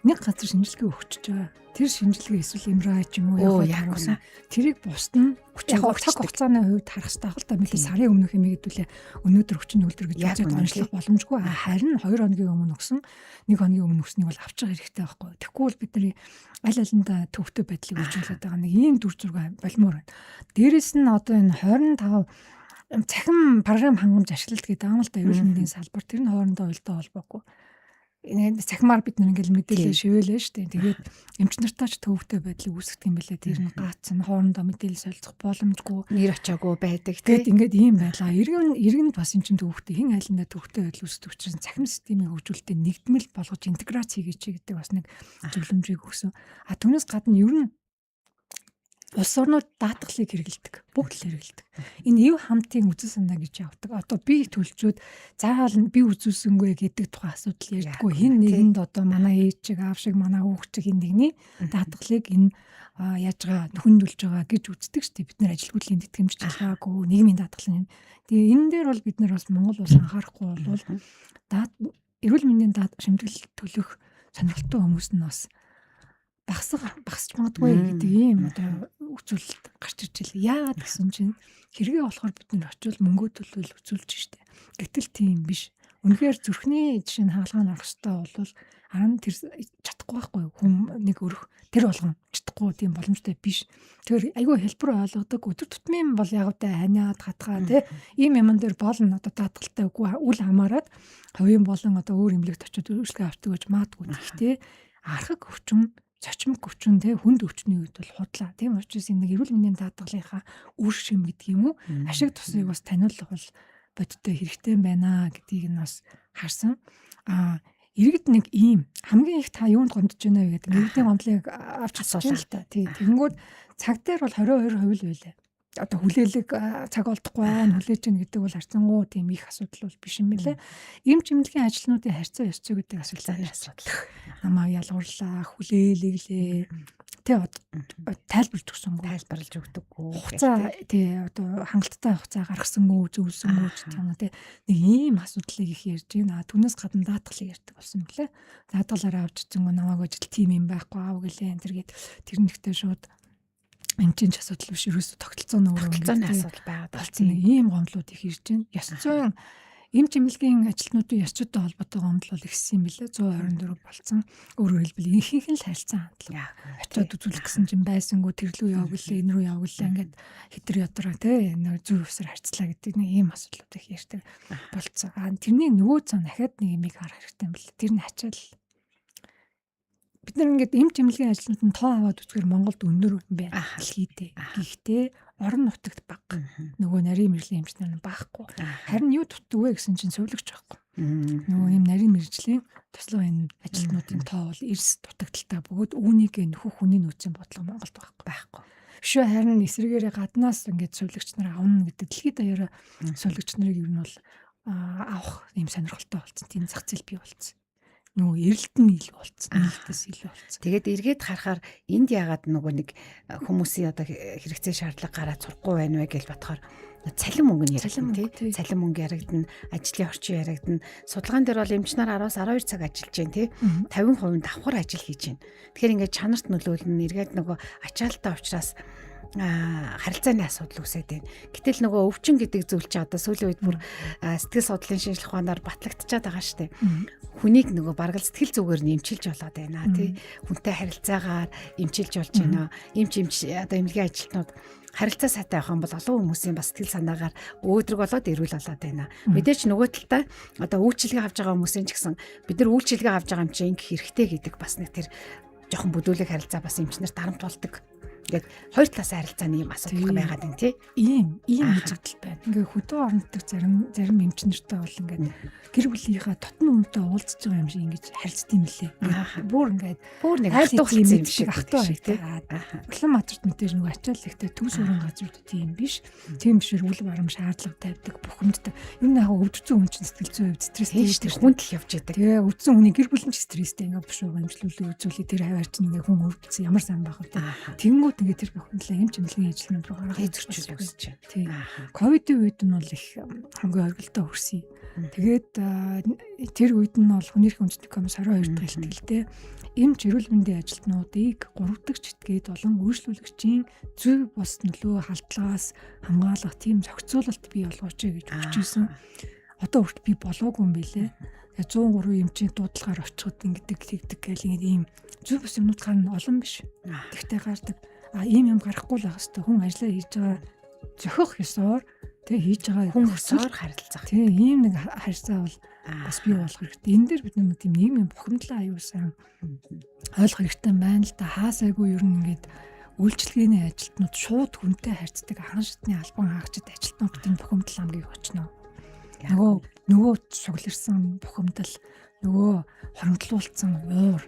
Нэг газар шинжилгээ өгч байгаа. Тэр шинжилгээ эсвэл имраа ч юм уу яг харуулсан. Тэрийг бусд нь яг цаг хугацааны хувьд харах хэрэгтэй та мэдээ сарын өмнөх юм гэдүүлээ өнөөдөр өчнө үлдэр гэж үзээд онцлох боломжгүй. Харин 2 хоногийн өмнө өгсөн 1 хоногийн өмнө өгснийг бол авчих хэрэгтэй байхгүй. Тэгэхгүй бол бидний аль алиндаа төвхтэй байдлыг үржүүлээд байгаа нэг ийм дүр зураг болмоор байна. Дээрээс нь одоо энэ 25 цахим програм хангамж ашигладаг гэдэг юм л да эрүүл мэндийн салбар тэр нь хоорондоо уялдаа холбоогүй. Энэ цахимаар бид нэг ингээл мэдээлэл шивэлээ шүү дээ. Тэгээд эмч нартаа ч төвөгтэй байдлыг үүсгэх юм бэлээ. Тэр нь гац нь хоорондоо мэдээлэл солилцох боломжгүй, нэр очоогүй байдаг. Тэгээд ингээд ийм байлаа. Иргэн бас эн чинь төвөгтэй хин айлндаа төвөгтэй байдал үүсдэг учраас цахим системийг хөгжүүлэлтэд нэгдмэл болгож интеграц хийгээч гэдэг бас нэг зөвлөмжийг өгсөн. А түүнээс гадна ер нь улс орнууд даатгалыг хэрэгэлдэг. Бүгд л хэрэгэлдэг. Энэ ив хамтын үзэл санаа гэж явдаг. Одоо би төлжөөд заавал би үзүүлсэнгүй гэдэг тухайн асуудал ярьдаггүй. Хин нэгэнд одоо манай ээж чиг, аав шиг, манай хүүхд чиг хин нэгний даатгалыг энэ яаж байгаа нөхөндүүлж байгаа гэж үздэг шүү дээ. Бид нэр ажилгүйдлийн тэтгэмж чалгаагүй нийгмийн даатгал нь. Тэгээ энэ дээр бол бид нар бас Монгол улс анхаарахгүй бол эрүүл мэндийн шимтгэл төлөх сонирхолтой хүмүүс нь бас багасч магадгүй гэдэг ийм одоо үзүүлэлт гарч ирж байлаа. Яагаад гэсэн чинь хэрэгээ болохоор бид нар очивол мөнгөө төлөвлөл үзүүлж штэ. Гэтэл тийм биш. Үнэхээр зүрхний жишээ нь хаалгаа орох хэрэгтэй бол харин тэр чадахгүй байхгүй хүн нэг өрөх тэр болгон чадахгүй тийм боломжтой биш. Тэгэхээр айгүй хэлбэр ойлгодог өдөр тутмын бол яг та ханиад хатгаа тий ийм юм дээр болно одоо даатгалтай үгүй үл хамааран хувийн болон одоо өөр эмнэлэгт очиод үйлчлэгээ авдаг гэж маадгүй тий архаг өвчин зочмог өвчин те хүнд өвчний үед бол худлаа. Тийм учраас энэ эрүүл мэндийн даатгалынхаа үр шим гэдэг юм уу? Ашиг тусыг бас таниулах бол бодиттой хэрэгтэй байна гэдгийг нь бас харсан. Иргэд нэг ийм хамгийн их та юунд гомдож байна вэ гэдэг иргэдийн гомдлыг авч асуусан л та. Тийм. Тэгэнгүүт цаг дээр бол 22% байлаа. Одоо хүлээлэг цаг олдохгүй байна хүлээж гэнэ гэдэг бол харцангуй тийм их асуудал бол биш юм билэ. Эмч эмнэлгийн ажилтнуудын харьцаа ёс зүй гэдэг асуудал. Намаа ялгуурлаа, хүлээлгэлээ. Тэ тайлбарлаж өгдөггүй. Хугацаа тий одоо хангалттай хугацаа гаргасангүй, зөвлөсөнгүй гэх юм уу тий. Нэг ийм асуудлыг их ярьж байна. Түүнээс гадна даатгалыг ярьдаг болсон билэ. Даатгалаараа авч чингөө намайг ажил тим юм байхгүй аав гэлээ энэ төр гээд тэр нэгтээ шууд эмчийн асуудал биш ерөөсө тогтолцооны асуудал байгаад болсон нэг ийм гомдлууд их ирж байна. Ёс зүйн эмч эмнэлгийн ажилтнуудын ёс зүйтэй холбоотой гомдол бол ихсэн юм билээ. 124 болсон. Өөрөөр хэлбэл ихэнх нь л харилцан хандлага. Очоод үзүүлэх гэсэн чинь байсангүй тэр рүү явуулаа, энэ рүү явуулаа ингээд хитэр ядраа тий нэг зүй усаар харьцлаа гэдэг нэг ийм асуудлууд их ярьдаг болцсон. Тэрний нөгөө цаа дахиад нэг юмыг харах хэрэгтэй юм билээ. Тэр нь ачаал бид нар ингээд эмч эмнэлгийн ажилтнууд нь тоо аваад үзэхээр Монголд өндөр байна. Дэлхийдээ. Гэхдээ орон нутагт бага. Нөгөө нарийн мэржлийн эмч нар багхгүй. Харин юу дутдаг вэ гэсэн чинь сувлагч байхгүй. Нөгөө юм нарийн мэржлийн туслах энэ ажилтнуудын тоо бол эрс дутагдaltaй бөгөөд үүнийг нөхөх хүний нөөцийн бодлого Монголд байхгүй. Шүү харин эсрэгээрээ гаднаас ингээд сувлагч нар авна гэдэг дэлхийд даяараа сувлагч нарыг ер нь бол авах юм сонирхолтой болсон. Тийм зах зээл бий болсон. Нөгөө эрэлт нь ил болцсон. Эрэлтээс ил болцсон. Тэгээд эргээд харахаар энд яагаад нөгөө нэг хүмүүсийн одоо хэрэгцээ шаардлага гараад сурахгүй байна вэ гэж бодохоор цалин мөнгө нь яригдана тий. Цалин мөнгө яригдана, ажлын орчин яригдана. Судалгаан дээр бол эмч нар 10-12 цаг ажиллаж байна тий. 50% давхар ажил хийж байна. Тэгэхээр ингээд чанарт нөлөөлнө. Эргээд нөгөө ачаалтаа учраас харилцааны асуудал үүсээд байна. Гэтэл нөгөө өвчин гэдэг зүйл чи одоо сүүлийн үед бүр сэтгэл судлалын шинжилгээ ухаанаар батлагдчихад байгаа шүү дээ. Хүнийг нөгөө бараг л сэтгэл зүгээр нь эмчилж болоод байна тий. Хүнтэй харилцаагаар эмчилж болж байна. Эмч одоо эмнэлгийн ажилтнууд харилцаа сайтай байх юм бол олон хүмүүсийн бас сэтгэл санаагаар өөдрөг болоод эрүүл болоод байна. Мэдээч нөгөө талдаа одоо үйлчилгээ авч байгаа хүмүүсийн ч гэсэн бид нар үйлчилгээ авч байгаа юм чи ингэх хэрэгтэй гэдэг бас нэг тэр жоохон бүдүүлэг харилцаа бас эмч нарт дарамт болдог. Ингээд хоёр талаас харилцааны юм асуудал байгаад байна тий. Ийм үзэгдэл байна. Ингээ хөдөө орнотдаг зарим эмч нартай бол ингээд гэр бүлийнхаа дотны үнэтэй уулзж байгаа юм шиг ингэж харилцдаг юм лээ. Бүр нэг хатуух юм шиг ахтаа тий. Улаанбаатарт мэдээж нөгөө ачаал ихтэй төв суурин газрууд тийм биш. Тийм бишэр үл барам шаардлага тавьдаг бухимдтай. Юу нэг өвдсөн хүн чинь сэтгэл зүйн хувьд стресстэй хүнд л явж идэг. Тэгээ өвдсөн хүний гэр бүлийн ч стресстэй ингээ бушуу гэмжлүүлээ үзүүлээ тэр хаваар чинь ингээ хүн өвдсөн ямар сайн байх вэ. Тэнгүүд тэгээд тэр бохомдлоо эмч эмнэлгийн ажилтнууд руу гаргаж зөрчил үүсэж байна. Тийм. Ковидын үед нь бол их хамгийн оргилдоо хүрсэн. Тэгээд тэр үед нь бол Хүний эрхийн үндэсний комисс 22 дахь илтгэлтэй эмч эрүүл мэндийн ажилтнуудыг 3 дахь читгээд болон үйлчлүүлэгчийн зөв бус нөлөө халтлагаас хамгаалах тийм зохицуулалт бий болгооч гэж өгч ирсэн. Одоо хүртэл би болоогүй юм билэ. Тэгээ 103 эмчийн дуудлагаар очиход ингэдэг тэгдэг гэл ийм зөв бус юмнууд гарна олон биш. Тэгтээ гардаг. Ийм юм гарахгүй л байх хэвээр хүн ажиллаа хийж байгаа зохих ёсоор тэгээ хийж байгаа хүн өсөөр харилцах. Тэгээ ийм нэг харьцаа бол бас бий болох хэрэгтэй. Энэ дээр бид нэг тийм нийгмийн бухимдлаа аюулсан ойлгох хэрэгтэй байна л да. Хаасайгүй ер нь ингээд үйлчлэгээний ажилтнууд шууд хүнтэй харьцдаг анхан шатны албан хаагчид ажилтнуудын бухимдал хамгийн очно. Нөгөө сугларсан бухимдал, нөгөө хоримтлуулсан уур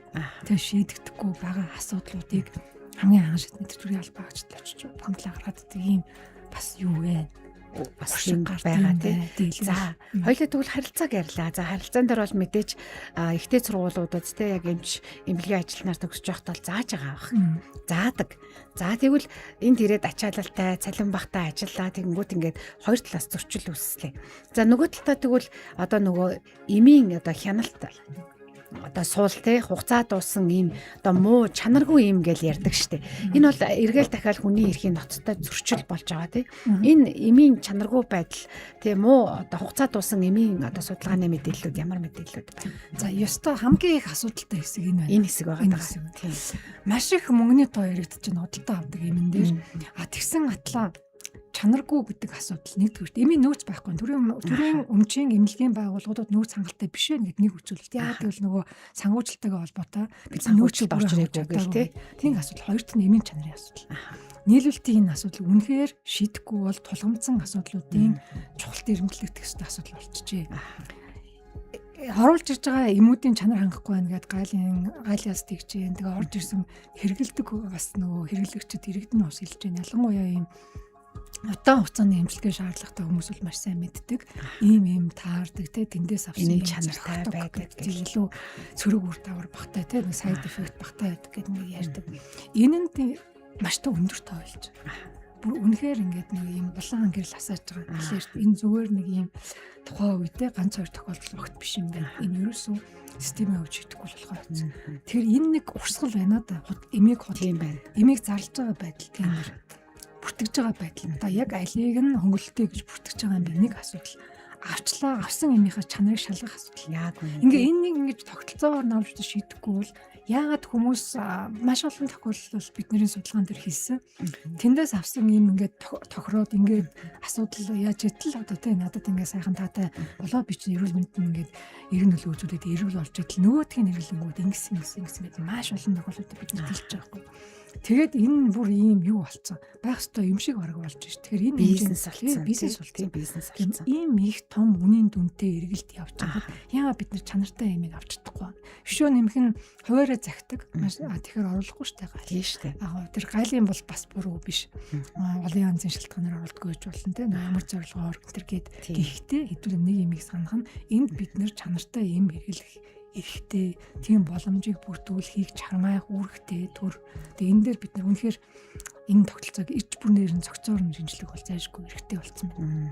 тэг шийдэгдэхгүй байгаа асуудлуудыг хамгийн анхан шатны төрийн албан хаагчид очиж бухимдлаа гаргаад ийм бас юу вэ? Бас юм байгаа тийм. За, хоёулаа тэгвэл харилцааг ярьлаа. За, харилцаан дээр бол мэдээж ихтэй сургуулиудад тийм яг эмч эмнэлгийн ажилтнаар төгсөж байхдаа зааж байгаа бах. Заадаг. За, тэгвэл энд ирээд ачаалалтай, цалин багтаа ажиллаа. Тэгэнгүүт ингээд хоёр талаас зөрчил үүслээ. За, нөгөө талдаа тэгвэл одоо нөгөө эмийн одоо хяналт одоо суул те хугацаа дууссан ийм одоо муу чанаргүй ийм гэж ярьдаг штеп. Энэ бол эргээл дахиад хүний эрхийн ноцтой зөрчил болж байгаа те. Энэ эмийн чанаргүй байдал те муу одоо хугацаа дууссан эмийн одоо судалгааны мэдээллүүд ямар мэдээллүүд байна. За ёстой хамгийн их асуудалтай хэсэг энэ байна. Энэ хэсэг байгаа. Тийм. Маш их мөнгөний тоо яригдаж байна худалдаа авдаг эмэн дээр. Тэгсэн атлаа чанаргүй гэдэг асуудал нэгдүгээр. Эмийн нөөц байхгүй. Төрийн өмчийн эмнэлгийн байгууллагуудад нөөц хангалттай биш вэ гэдэг нэг үзүүлэлт. Яг тэгвэл нөгөө сангуучилтайгаа холбоотой бид нөөцөд орж ирээгүй гэх тийм асуудал. Хоёрт нь эмийн чанарын асуудал. Нийлүүлэлтийн энэ асуудал үнэхээр шийдэхгүй бол тулгамдсан асуудлуудын чухалт эрэмблэгдэх ёстой асуудал болчихжээ. Харуулж ирж байгаа эмүүдийн чанар хангахгүй байна гэдэг гайлиас тэгж. Тэгээ орж ирсэн хэрэгэлдэг бас нөгөө хэрэглэгчид иргэдэн ус хэлж байна. Ялангуяа ийм удаан хугацааны эмчилгээ шаардлагатай хүмүүс бол маш сайн мэддэг. Ийм таардаг те тэндээс авсан энэ чанартай байдаг гэж илүү цөрөг үр дагавар багтай те нэг сайд эффект багтай байдаг гэдэг нэг ярьдаг. Энэ нь маш та өндөр тоо болж байгаа. Бүр үнэхээр ингээд нэг ийм булан гэрэл асааж байгаа. Тэгэхээр энэ зүгээр нэг ийм тухайн үедээ ганц хоёр тохиолдол огт биш юм байна. Энэ ерөөсөө системээ хөвж идэхгүй болохоор байна. Тэгэхээр энэ нэг урсгал байна да. Эмийг тийм байна. Эмийг зарлж байгаа байдал тийм бүртгэж байгаа байдал. Одоо яг алийг нь хөнгөлөлтөө гэж бүртгэж байгаа юм би нэг асуудал. Авсан эмийнхаа чанарыг шалгах асуудал. Яг үнэ. Ингээ энэ нэг ингэж тогтолцоогоор навж шийдэхгүй бол яагаад хүмүүс маш олон тохиолдолд бидний судалгаан дээр хэлсэн. Тэндээс авсан юм ингээд тохироод ингээд асуудал яаж итэл одоо тэ надад ингээд сайхан таатай болоо би чинь эрүүл мэндэд ингээд эргэн нөлөө үзүүлээд эрүүл болж идэл нөгөөдхийн эргэлэнгүүд ингэсэн гэдэг маш олон тохиолдолд бид хэлж байгаа байхгүй. Тэгээд энэ бүр ийм юу болцсон. Байх ёстой юм шиг бараг болж ш. Тэгэхээр энэ бизнес болсон. Бизнес болсон. Ийм их том үнийн дүнтэй эргэлт явж байгаа. Яагаад бид нар чанартай ямиг авч чадахгүй. Өшөө нэмэх нь хуваараа захидаг. Тэгэхээр оруулахгүй штэ гал. Тийм штэ. Тэр гайлын бол бас буруу биш. Олон янзын шалтгаанаар оруулдаггүй гэж болно те. Ямар зорилгоор тэр гээд гэхдээ хэдүүл нэг ямиг санах нь энд бид нар чанартай юм эргэлэх эрэхтэй тийм боломжийг бүрдүүлэхийг чармайх үүрэгтэй төр. Тэгээ энэ дээр бид нар үнэхээр энэ тогтолцоог ич бүрнээр нь зохицоор нь шинжлэх бол зайлшгүй эрэхтэй болсон байна.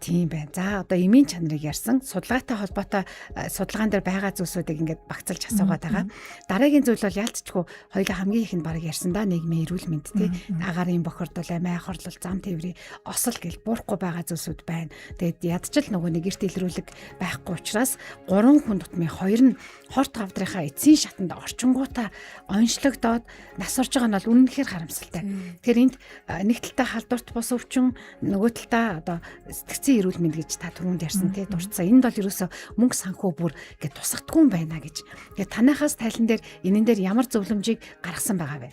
Тийм байна. За одоо эмийн чанарыг ярьсан. Судалгаатай холбоотой судалгаан дээр байгаа зүйлсүүдийг ингээд багцалж асуугаад байгаа. Дараагийн зүйл бол ялцчгүй хоёулаа хамгийн ихэнд бараг ярьсан да нийгмийн эрүүл мэнд тий. Агарын бохирдол, амиа хорлол, зам тээврийн осол гэл буурахгүй байгаа зүйлсүүд байна. Тэгээд ядчил нөгөө нэг эрт илрүүлэг байхгүй учраас 3 хүн тутмын 2 нь хорт гавдрынхаа эцсийн шатанд орчингуудаа онцлогдоод нас орж байгаа нь бол үнэнхээр харамсалтай. Тэгэхээр энд нэг талдаа халдварт бус өвчин, нөгөө талдаа одоо эрүүл мэнд гэж та түрүүнд ярьсан тий дурдсан. Энд бол ерөөсө мөнгө санхүү бүр гэж тусахдаггүй юм байна гэж. Тэгээ танайхаас тайлан дээр энэн дээр ямар зөвлөмжийг гаргасан байгаа вэ?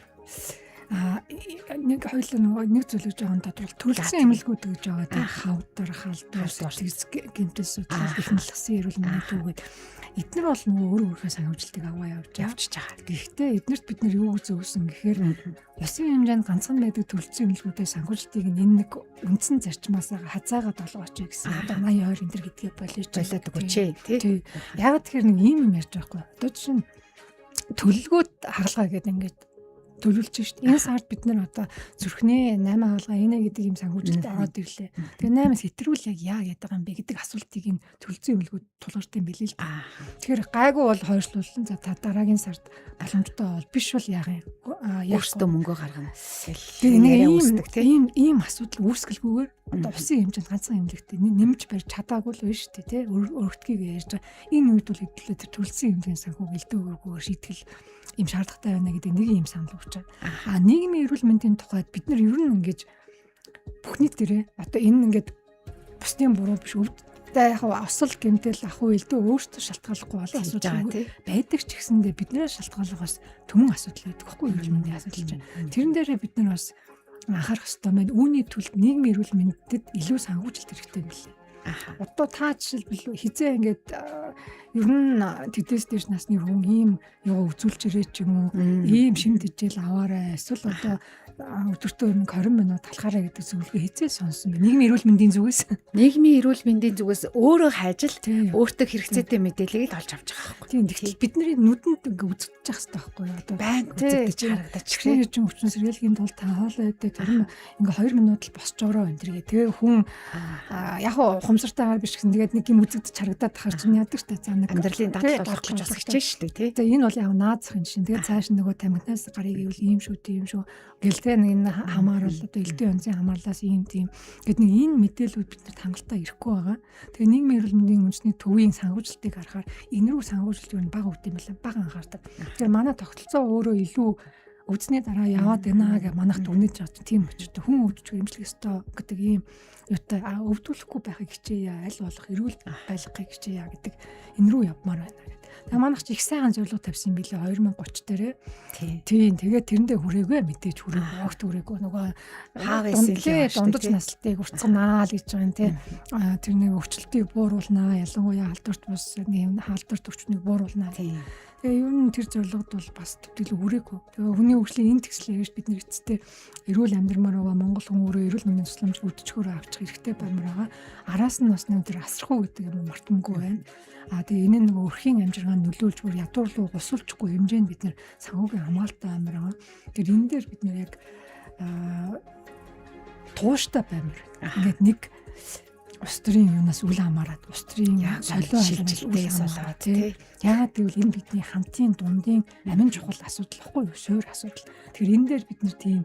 Нэг хоёул нэг зөвлөж байгаа нь тодорхой төрөлсөн эмнэлгүүд гэж байгаа тий хавдар, халдвар, гэмтэл судлал, эхнэлсэн эрүүл мэндийн түүгээд эдгээр бол нөгөө өөр өөрхөө санхүүжилтийг аваа явж байгаа. Гэхдээ эднэрт бид нар юу зөвсөн гэхээр усын хэмжээнд ганцхан байдаг төрөлцсөн эмнэлгүүдээ санхүүжилтийг энэ нэг үндсэн зарчмаас хазаагаад олгооч гэсэн. Одоо 82 энэ төр гэдгээ болоод өгч тий. Яг тэгэхээр нэг ийм юм ярьж байгаа байхгүй. Одоо жишээ нь төлөлгөөд хагалгаа гэдэг ингээд төлөвлөж шүү дээ. Энэ сард бид нар одоо зүрхнээ 8 хаалга инэ гэдэг юм санхүүжилтэд ороод ирлээ. Тэгээ 8-аас хэтрүүл яг яа гэдэг юм бэ гэдэг асуултыг энэ төлөвлөсөн эмнэлгүүд тулгардаг юм билээ л. Тэгэхээр гайгүй бол хойшлуулсан. За та дараагийн сард боломжтой бол биш бол яах юм? Өөртөө мөнгө гаргана. Тэгээ ийм асуудал үүсгэлгүйгээр одоо усын хэмжээнд ганцхан эмнэлэгтээ нэмж барьж чадаагүй л байна шүү дээ, тий. Өргөдгийг ярьж байгаа. Энэ үед бол хэвлээ тэр төлсөн хэмжээний санхүүг элдв өгөхөөр шийтгэл ийм шаардлагатай байна гэдэг нэг ийм санал өгч байгаа. Нийгмийн эрүүл мэндийн тухайд бид нар ер нь ингэж бүхний дээрээ одоо энэ ингээд бусдын буруу биш өвдөлтөй яг осол гэмтэл ах уу элдв өөртөө шалтгааллахгүй бол асуудал байдаг ч гэсэндээ биднээс шалтгаалгаас төмөн асуудал байдаг байхгүй эрүүл мэндийн асуудал чинь. Тэрэн дээрээ бид нар бас анхаарах хэрэгтэй байна. Үүний төлд нийгмийн эрүүл мэндэд илүү санхүүжилт хэрэгтэй юм билээ. Одоо та жишээлбэл хизээ ингээд ер нь тэдэс дээш насны хүн ийм юу үзүүлж ирээ ч юм уу ийм шим тэжээл аваарай. Эсвэл одоо өдөртөө 20 минут талхаараа гэдэг зөвлөгөө хизээ сонсон бэ? Нийгмийн эрүүл мэндийн зүгээс. Нийгмийн эрүүл мэндийн зүгээс өөрөө хайжил өөртөө хэрэгцээтэй мэдээллийг л олж авч байгаа байхгүй. Тийм. Тэгэхээр бидний нүдэнд ингээд үзэгдэж явах хэрэгтэй байхгүй юу? Одоо байнг үзэгдэж харагдаж чихрийн чинь өвчин сэргийлэхийн тулд та хоолой идэх тэр нь ингээд 2 минут л босч ороо энэ тэргээ. Тэгээ хүн яг ухамсартайгаар биш гэсэн тэгээд нэг юм үзэгдэж харагдаад тахаар чинь яадаг штэ. За нэг амьдралын дадал болох гэж бас хичээн штэ тий. За энэ бол яг наазахын жишээ. Тэгээд цааш нөгөө тамхинаас гарыг ивэл ийм шүү тийм шүү. Гэлтэй нэг энэ хамаарал одоо элдэн онцгийн хамаарлаас ийм тийм гэд нэг энэ мэдээлүүд биднэрт хангалттай ирэхгүй байгаа. Тэгээ нийгмийн эрүүл мэндийн үндэсний төвийн санхүүжилтийг харахаар энэ рүү санхүүжилт юу бага өгд юм байна. Бага анхаардаг. Тэгэхээр манай тогтолцоо өөрөө илүү өвдсний дараа яваад байна гэж манайх дүгнэж байгаа тийм учраас хүн өвдөж эмчлэх ёстой гэдэг ийм юутай өвдүүлэхгүй байхыг хичээе аль болох эрүүл байлгахыг хичээе гэдэг энэ рүү явмаар байна гэдэг. Тэгээ манайх ч их сайхан зорилго тавьсан юм билээ 2030 дээрээ. Тийм. Тэгээд тэрэндээ хүрээгүй мэдээж хүрээгүй огт хүрээгүй нөгөө дундаж наслтыг урцганаа л гэж байгаа юм тий. Тэр нэг өвчлөлтийг бууруулнаа ялангуяа халдварт бус нэг халдварт өвчнийг бууруулнаа. Тэгээ ер нь тэр зорилгод бол бас төвлөлөө хүрээгүй. Тэгээ хүний хөгжлийн энэ тэгслээ ярьж бид нэр эцэстээ эрүүл амьдрмаар байгаа Монгол хүн өөрөө эрүүл мэндийн тусламж өгдөжхөөр авчих хэрэгтэй баймаар байгаа. Араас нь бас нэг тэр асрахуу гэдэг юм мартамгүй байна. Тэгээ энэ нэг өрхийн амжиргаанд нөлөөлж бүр ядуур руу гусуулчихгүй хэмжээнд бид нэр санхүүгийн хамгаалалттай баймаар байгаа. Тэгэхээр энэ дээр бид нэр яг тууштай баймаар. Ингээд нэг ус төрийн юунаас үл хамааран ус төрийн солио шилжилтээ солиод тий. Яагаад гэвэл энэ бидний хамтын дундын амин чухал асуудал واخгүй юу? Суур асуудал. Тэгэхээр энэ дээр бид нэр тийм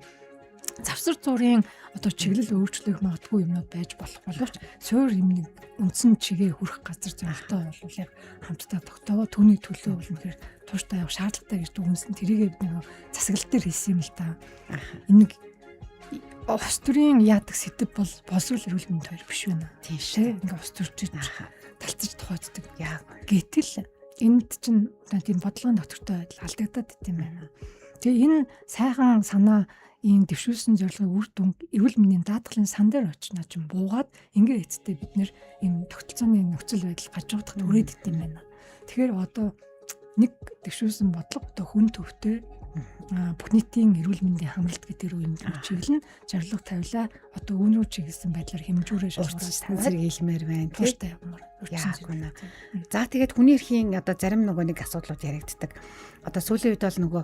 завсар зургийн одоо чиглэл өөрчлөх магадгүй юмнууд байж болох боловч суур юм нэг үндсэн чигээ хүрэх газар зорилттой бол яг хамтдаа тогтоогоо түүний төлөө бол үнэхээр тууштай явах шаардлагатай гэж дүгнсэн. Тэрийгээ бид нэг засаглал дээр хэлсэн юм л та. Энэ ус төрийн яадаг сэдв бол боловсрол эрүүл мэнд хоёр биш байна. Тийм шүү. Ингээ ус төрчиж талцаж тухайддаг. Яа. Гэтэл энд чинь тийм бодлогын доктортой байдал алдагдаад идэм байна. Тэгээ энэ сайхан санаа ийм дэвшүүлсэн зорилгын үр дүн эрүүл мэндийн даатгалын сан дээр очино ч буугаад ингээ эцтэй бид нэр ийм тогтолцооны нөхцөл байдал гажуудахад хүрээд идэм байна. Тэгэхээр одоо нэг дэвшүүлсэн бодлого одоо хүн төвтэй бүх нийтийн эрүүл мэндийн хамралт гэдэг юм чиглэн зорилго тавилаа одоо үүн рүү чиглэсэн байдлаар хэмжүүрээ шалгуулсан зэрэг хэлмээр байна тийм яаггүй. За тэгээд хүний эрхийн одоо зарим нөгөө нэг асуудлууд яригддаг. Одоо сүүлийн үед бол нөгөө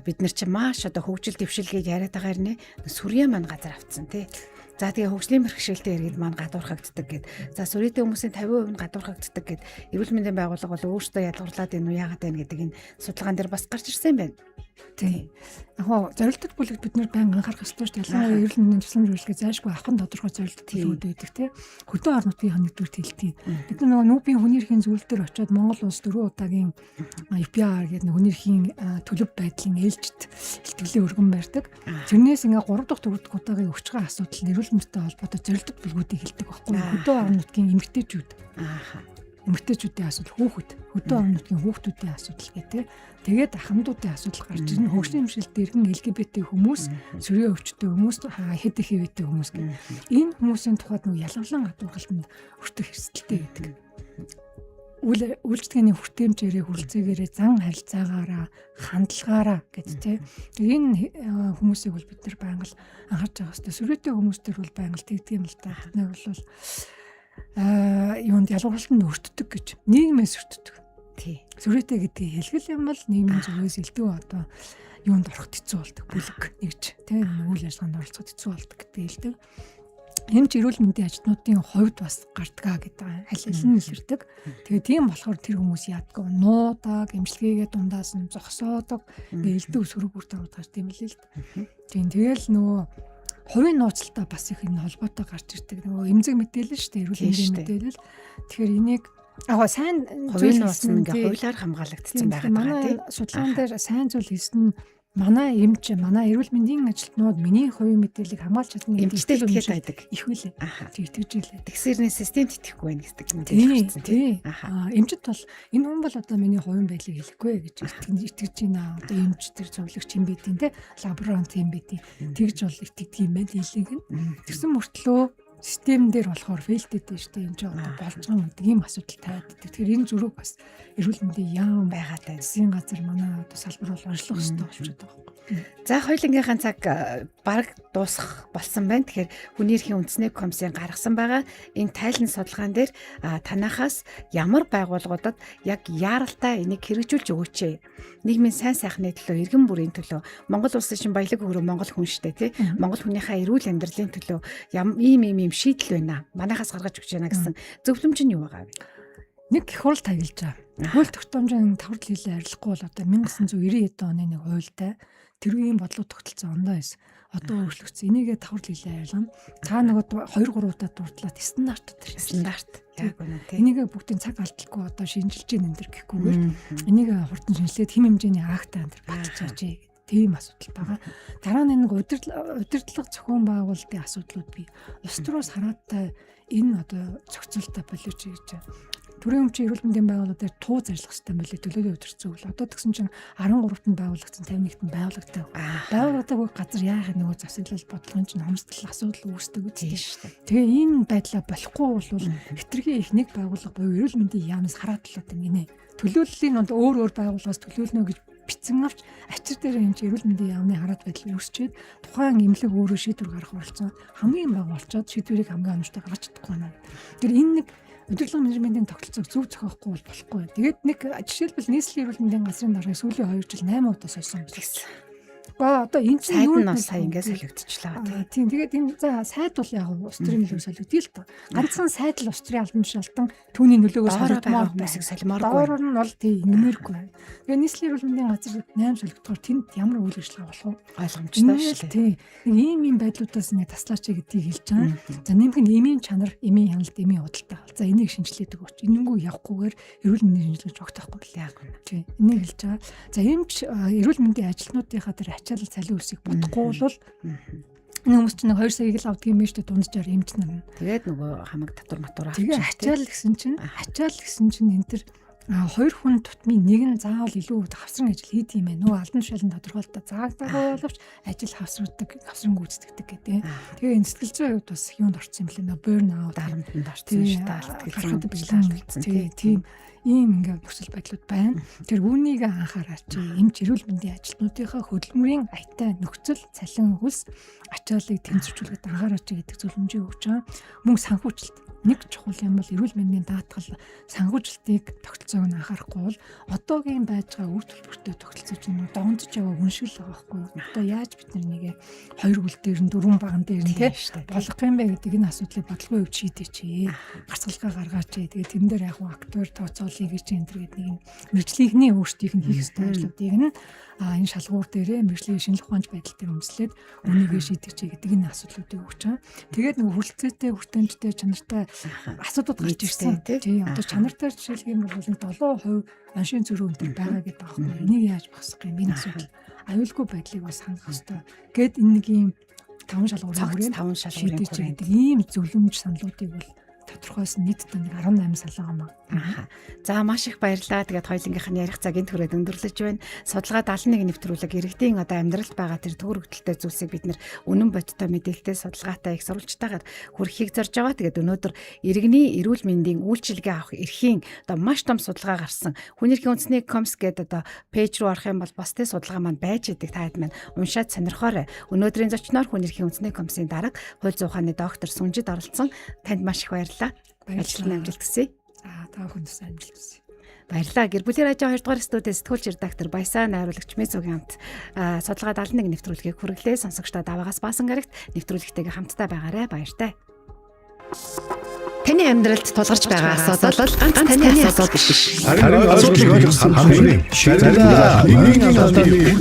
бид нар чинь маш одоо хөгжил дэвшилгээд яриад байгаа хэрнээ сүрьяа маань газар авцсан тий. За тэгээ хөгжлийн бэрхшээлтэй иргэд маань гадуурхагддаг гэд. За сүрийтэй хүмүүсийн 50% нь гадуурхагддаг гэд. Эрүүл мэндийн байгууллага бол өөрсдөө ядгуурлаад энэ уу яагаад байна гэдэг энэ судалгаан дээр бас гарч ирсэн юм байна. Тийм. Яг зорилттой бүлэгт бид нэр байнга анхаарах ёстой шүү дээ. Ялангуяа эрүүл мэндийн тусламж үйлчлэгээ зайлшгүй авахын тодорхой зорилттой бүлгүүд байдаг тийм. Хөдөө орон нутгийн нэгдүгээр хэлтий. Бид нөгөө нүүбийн хүний эрхийн зөвлөл дээр очиод Монгол улс 4 удаагийн UPR гэдэг хүний эрхийн төлөв байдлын ээлжид илтгэлийн өргөн барьдаг. Тэрнээс ингээ 3 дахь 4 дахь удаагийн өгч байгаа асуудал эрүүл мэндтэй холбоотой зорилттой бүлгүүдийг хэлдэг байхгүй. Хөдөө орон нутгийн эмэгтэйчүүд. Эмэгтэйчүүдийн асуудал хүүхэд, хөдөө орон нутгийн хүүхдүүдийн асуудал гэдэг. Тэгээд ахмадуудын асуудал гарч ирнэ. Хөгжлийн хэмжээлтэй иргэн LGBT хүмүүс, сүрийн өвчтөй хүмүүс, хэд их хэвэтэй хүмүүс гэх. Энэ хүмүүсийн тухайд нэг ялгалан гадуурхалтанд өртөх эрсдэлтэй гэдэг. Үйлчлэгээний хүртээмжээрээ хүрлцээгээрээ зан харилцаагаараа хандлагаараа гэдэг тийм. Энэ хүмүүсийг бол бид нар байнга анхаарч байгаа хэрэгтэй. Сүрээтэй хүмүүстэр бол байнга тэгдэг юм л та. Бид нар бол юунд ялгарлалтанд өртдөг гэж нийгмээс өртдөг. Тий. Сүрээтэй гэдгийг хэлгэл юм бол нийгмийн зүгээс элдв одоо юунд ороход хэцүү болдог. Бүлэг нэгж тийм үйл ажиллагаанд оролцоход хэцүү болдог гэдэг хэлдэг. Эмч эрүүл мэндийн ажилтнуудын хувьд бас гардгаа гэдэг аль нь илэрдэг. Тэгээ тийм болохоор тэр хүмүүс яадгүй нуудаг, эмчилгээгээ дундаас нь зогсоодог, элдв сөрөг бүр даруудаж тийм л л. Тийм тэгэл нөгөө хувийн нууцтай бас их энэ холбоотой гарч ирдэг. Нөгөө эмзэг мэдээлэл шүү дээ, эрүүл мэндийн мэдээлэл. Тэгэхээр энийг сайн хувийн нууц нь ингээ хуулиар хамгаалагдсан байгаа даа тийм. Манай судалгаан дээр сайн зүйл хийсэн нь манай эмч, манай эрүүл мэндийн ажилтнууд миний хувийн мэдээллийг хамгаалж чадна эмчтэй итгэж байдаг. Их үлээ. Тэг итгэж илээ. Тэгсэрний системд итгэхгүй байх гэдэг мэдээлэл гарсан тийм. Эмчд бол энэ хүн бол одоо миний хувийн байдлыг хэлэхгүй гэж итгэж байна. Одоо эмч тэр зөвлөгч юм бидин те лаборант юм бидин. Тэгж бол итгэдэг юм байл хэлийг нь. Тэгсэн мөртлөө систем дээр болохоор фейлдэд дээ шүү дээ. Энд ч одоо болж байгаа юм гэдэг ийм асуудал тавиад. Тэгэхээр энэ зүрэг бас эрүүл мэндийн яам байгаа даа. Засгийн газар манай одоо салбар бол онцлох хэрэгтэй болчиход байгаа юм. За хоёулынгийн цаг бараг дуусах болсон байна. Тэгэхээр хүний эрхийн үндэсний комиссын гаргасан байгаа энэ тайлан судалгаан дээр танахаас ямар байгууллагуудад яг яаралтай энийг хэрэгжүүлж өгөөч. Нийгмийн сайн сайхны төлөө, иргэн бүрийн төлөө, Монгол улсын шин баялаг өрөө Монгол хүн штэ тий. Монгол хүнийхээ эрүүл амьдралын төлөө ийм шийдэл байна. Манайхаас гаргаж өгч байна гэсэн зөвлөмж нь юу байгаа вэ? Нэг их хурл тавилж байгаа. Хууль тогтоомжийн таврал хийлээ арилахгүй бол одоо 1990 оны нэг хуультай тэрүүгийн бодлого тогтолцсон ондоо байсан. Одоо өөрчлөгдсөн. Энийгээ таврал хийлээ арилгана. Та нөгөө 2-3 удаа дурдлаад стандарт яг үнэ тийм. Энийгээ бүгдийн цаг алдалгүй одоо шинжилж ийн энэ төр гэхгүйгээр энийг хурдан шинжилээд хэм хэмжээний актаа энэ төр баталж чаажээ. Тийм асуудал байгаа. Дараа нь нэг удирдлага зохион байгуулалтын асуудлууд бий. Улс төрөөс харааттай энэ одоо зохицуулалтаа болооч гэж. Төрийн өмчийн эрүүл мэндийн байгууллагууд дээр туу зарлах систем билээ төлөөлөл өдөрцөө өглөө. Одоо тэгсэн чинь 13-т нь байгуулагдсан, 51-т нь байгуулагдав. Байгууллагатай газар яахыг нөгөө засаглал бодлогын чинь хомсдол асуудал үүсдэг үстэй шүү дээ. Тэгээ энэ байдлаа болохгүй бол хэтэрхий их нэг байгууллага буюу эрүүл мэндийн яамнаас хараатлаад гинэ. Төлөөллийн нь өөр байгууллагаас төлөөлнө гэж битсэн авч ачир дээр юм чи эрүүл мэндийн яамны хараат байдал үүсчээд тухайн эмнэлэг өөрөө шийдвэр гаргах болсон. Хамгийн бага болчоод шийдвэрийг хамгийн оновчтой гаргаж чадахгүй байна. Тэр энэ нэг удирдлага менежментийн тогтолцоог зөв зохиохгүй бол болохгүй. Тэгээд нэг жишээлбэл нийслэлийн эрүүл мэндийн газрын дарга сүүлийн 2 жил 8 удаа сольсон гэсэн. Одоо энэ чинь юу нь сая ингээд солигдчихлаа. Тийм. Тэгээд энэ за сайд бол яг улс төрийн нөлөөг солигдъё л та. Ганцхан сайд л улс төрийн албан тушаалтан түүний нөлөөгөө солигдмоор хүмүүсийг солимооргүй. Доор нь бол тийм нэмэргүй. Тэгээд нийслэлийн эрүүл мэндийн газар 8 солигдохоор тэнд ямар үйл ажиллагаа болох вэ? Ойлгомжтой шүү дээ. Тийм. Нэг ийм байдлуудаас ингэ таслаач гэдгийг хэлж байгаа. За нэмэх нь эмийн чанар, эмийн хяналт, эмийн худалдаа. За энийг шинжилээд өгөөч. Энэнгүү явахгүйгээр эрүүл мэндийн шинжилгээ огтохгүй л яг. Тийм. Энийг хэлж байгаа. За эмч эрүүл мэндийн ажилтнуудынхаа дээр ачаалал цалин үсийг бодохгүй бол энэ хүмүүс чинь 2 саяг л авдаг юм биш үү дунджаар эмч нар. Тэгээд нөгөө хамаг татвар матур авчих. Тэгээ ачаал гэсэн чинь энэ төр 2 хүн тутмын нэг нь заавал илүү хавсран ажил хийдэг юм байна. Нөгөө албан тушаалын тодорхойлолтоо заагдаагүй боловч ажил хавсран гүйцэтгэдэг гэдэг. Тэгээ энэ сэтгэл зүйн хувьд бас юунд орсон юм блэ? Burn out дарамтанд орсон шүү дээ. Гарахад бэлэн. Тийм. Ийм ингээд нөхцөл байдлууд байна. Тэр үүнийг анхаараач. Эмч эрүүл мэндийн ажилтнуудынхаа хөдөлмөрийн аятай нөхцөл цалин хөлс ачааллыг тэнцвэржүүлэхэд анхаараач гэдэг зөвлөмжийг өгч байгаа. Мөн санхүүжилт нэг чухал юм бол эрүүл мэндийн даатгал санхүүжилтийг тогтолцоог нь анхаарахгүй бол одоогийн байж байгаа үр төлбөртэй тогтолцоо чинь догонцож байгаа хүн шиг л байгаа байхгүй юу? Одоо яаж бид нэг 2 гүл дээр нь 4 баган дээр нь тий болох юм бэ гэдэг энэ асуудлыг бодлогын хувьд шийдээч. Гарцгалгаа гаргаач. Тэгээ тэрэн дээр яг актер тооцоолъё гэж энэ төр гэдэг нэг мэржлийнхний өөрсдийнх нь хийх ёстой ажлуудыг нь энэ шалгуур дээрээ мэржлийн шинжилх ухаанч байдал дээр үндэслээд үнийгээ шийдэж гэдэг энэ асуудлуудыг өгч байгаа. Тэгээд нэг хүрэлцээтэй, хүртээмжтэй, чанартай асуудууд гарч ирсэн. Тийм одоо чанартай жишээлх юм бол 7% аншийн зөрүү өндөр байгаа гэдэг аахгүй. Энийг яаж багасгах юм? Энэ асуудал аюулгүй байдлыг бас хангах хэрэгтэй. Гэт энэ нэг юм 5 шалгуурын шийдэж байгаа ийм зөвлөмж саналуудыг бол тодорхойсон нийтдээ нэг 18 салгаа. За маш их баярлалаа. Тэгээд хоёулынгийнх нь ярих цагийн түрээд өндөрлөж байна. Судалгаа 71 нэвтрүүлэг иргэдийн одоо амьдралд байгаа тэр төгрөгдөлтэй зүйлсийг бид нэр үнэн бодиттой мэдээлэлтэй судалгаатай их сурвалжтайгаар хүрхийг зорж байгаа. Тэгээд өнөөдөр иргэний эрүүл мэндийн үйлчилгээ авах эрхийн одоо маш том судалгаа гарсан. Хүний эрхийн үндэсний комисс гэдэг одоо пэйж рүү орох юм бол бас тэ судалгаа маань байж идэг таад маань уншаад сонирхоорой. Өнөөдрийн зочноор Хүний эрхийн үндэсний комиссийн дарга хууль зүйн ухааны доктор Сүнжид оролцсон. Танд маш их баярлалаа. Ажил нь амжилт хүсье. За та бүхэнд амжилт хүсье. Баярлалаа. Гэр бүлийн радио 2 дугаар студиэд сэтгүүлч редактор Баясаа найруулагч Мэзүгийн хамт судалгаа 71 нэвтрүүлгийг хүргэлээ. Сонсогчдоо даваагаас баасан гарагт нэвтрүүлэгтэйгээ хамтдаа байгаарай. Баяртай. Таны амьдралд тулгарч байгаа асуудал ганц таны асуудал биш. Харин асуудлыг ойлгосон хамгийн шаардлага нэгний алдааны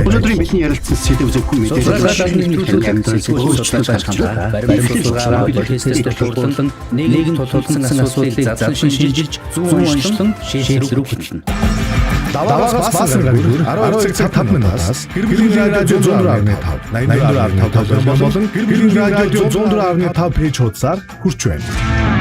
Өнөөдрийн бидний ярилцсан сэдэв зөвхөн мэдээлэл амьдралыг өөрчлөж хамтдаа баримт судалгаа подкастт тулгуурлан нийгэм тулгуурласан асуудлыг задлан шинжилж зүүн онцлон шийдвэр өгнө. даваагаас баасан гарагт 12 цаг 5 минутаас гэр бүлийн радио 104.5 84.5 болон гэр бүлийн радио 104.5 пэйж хуудасаар хүрч байна.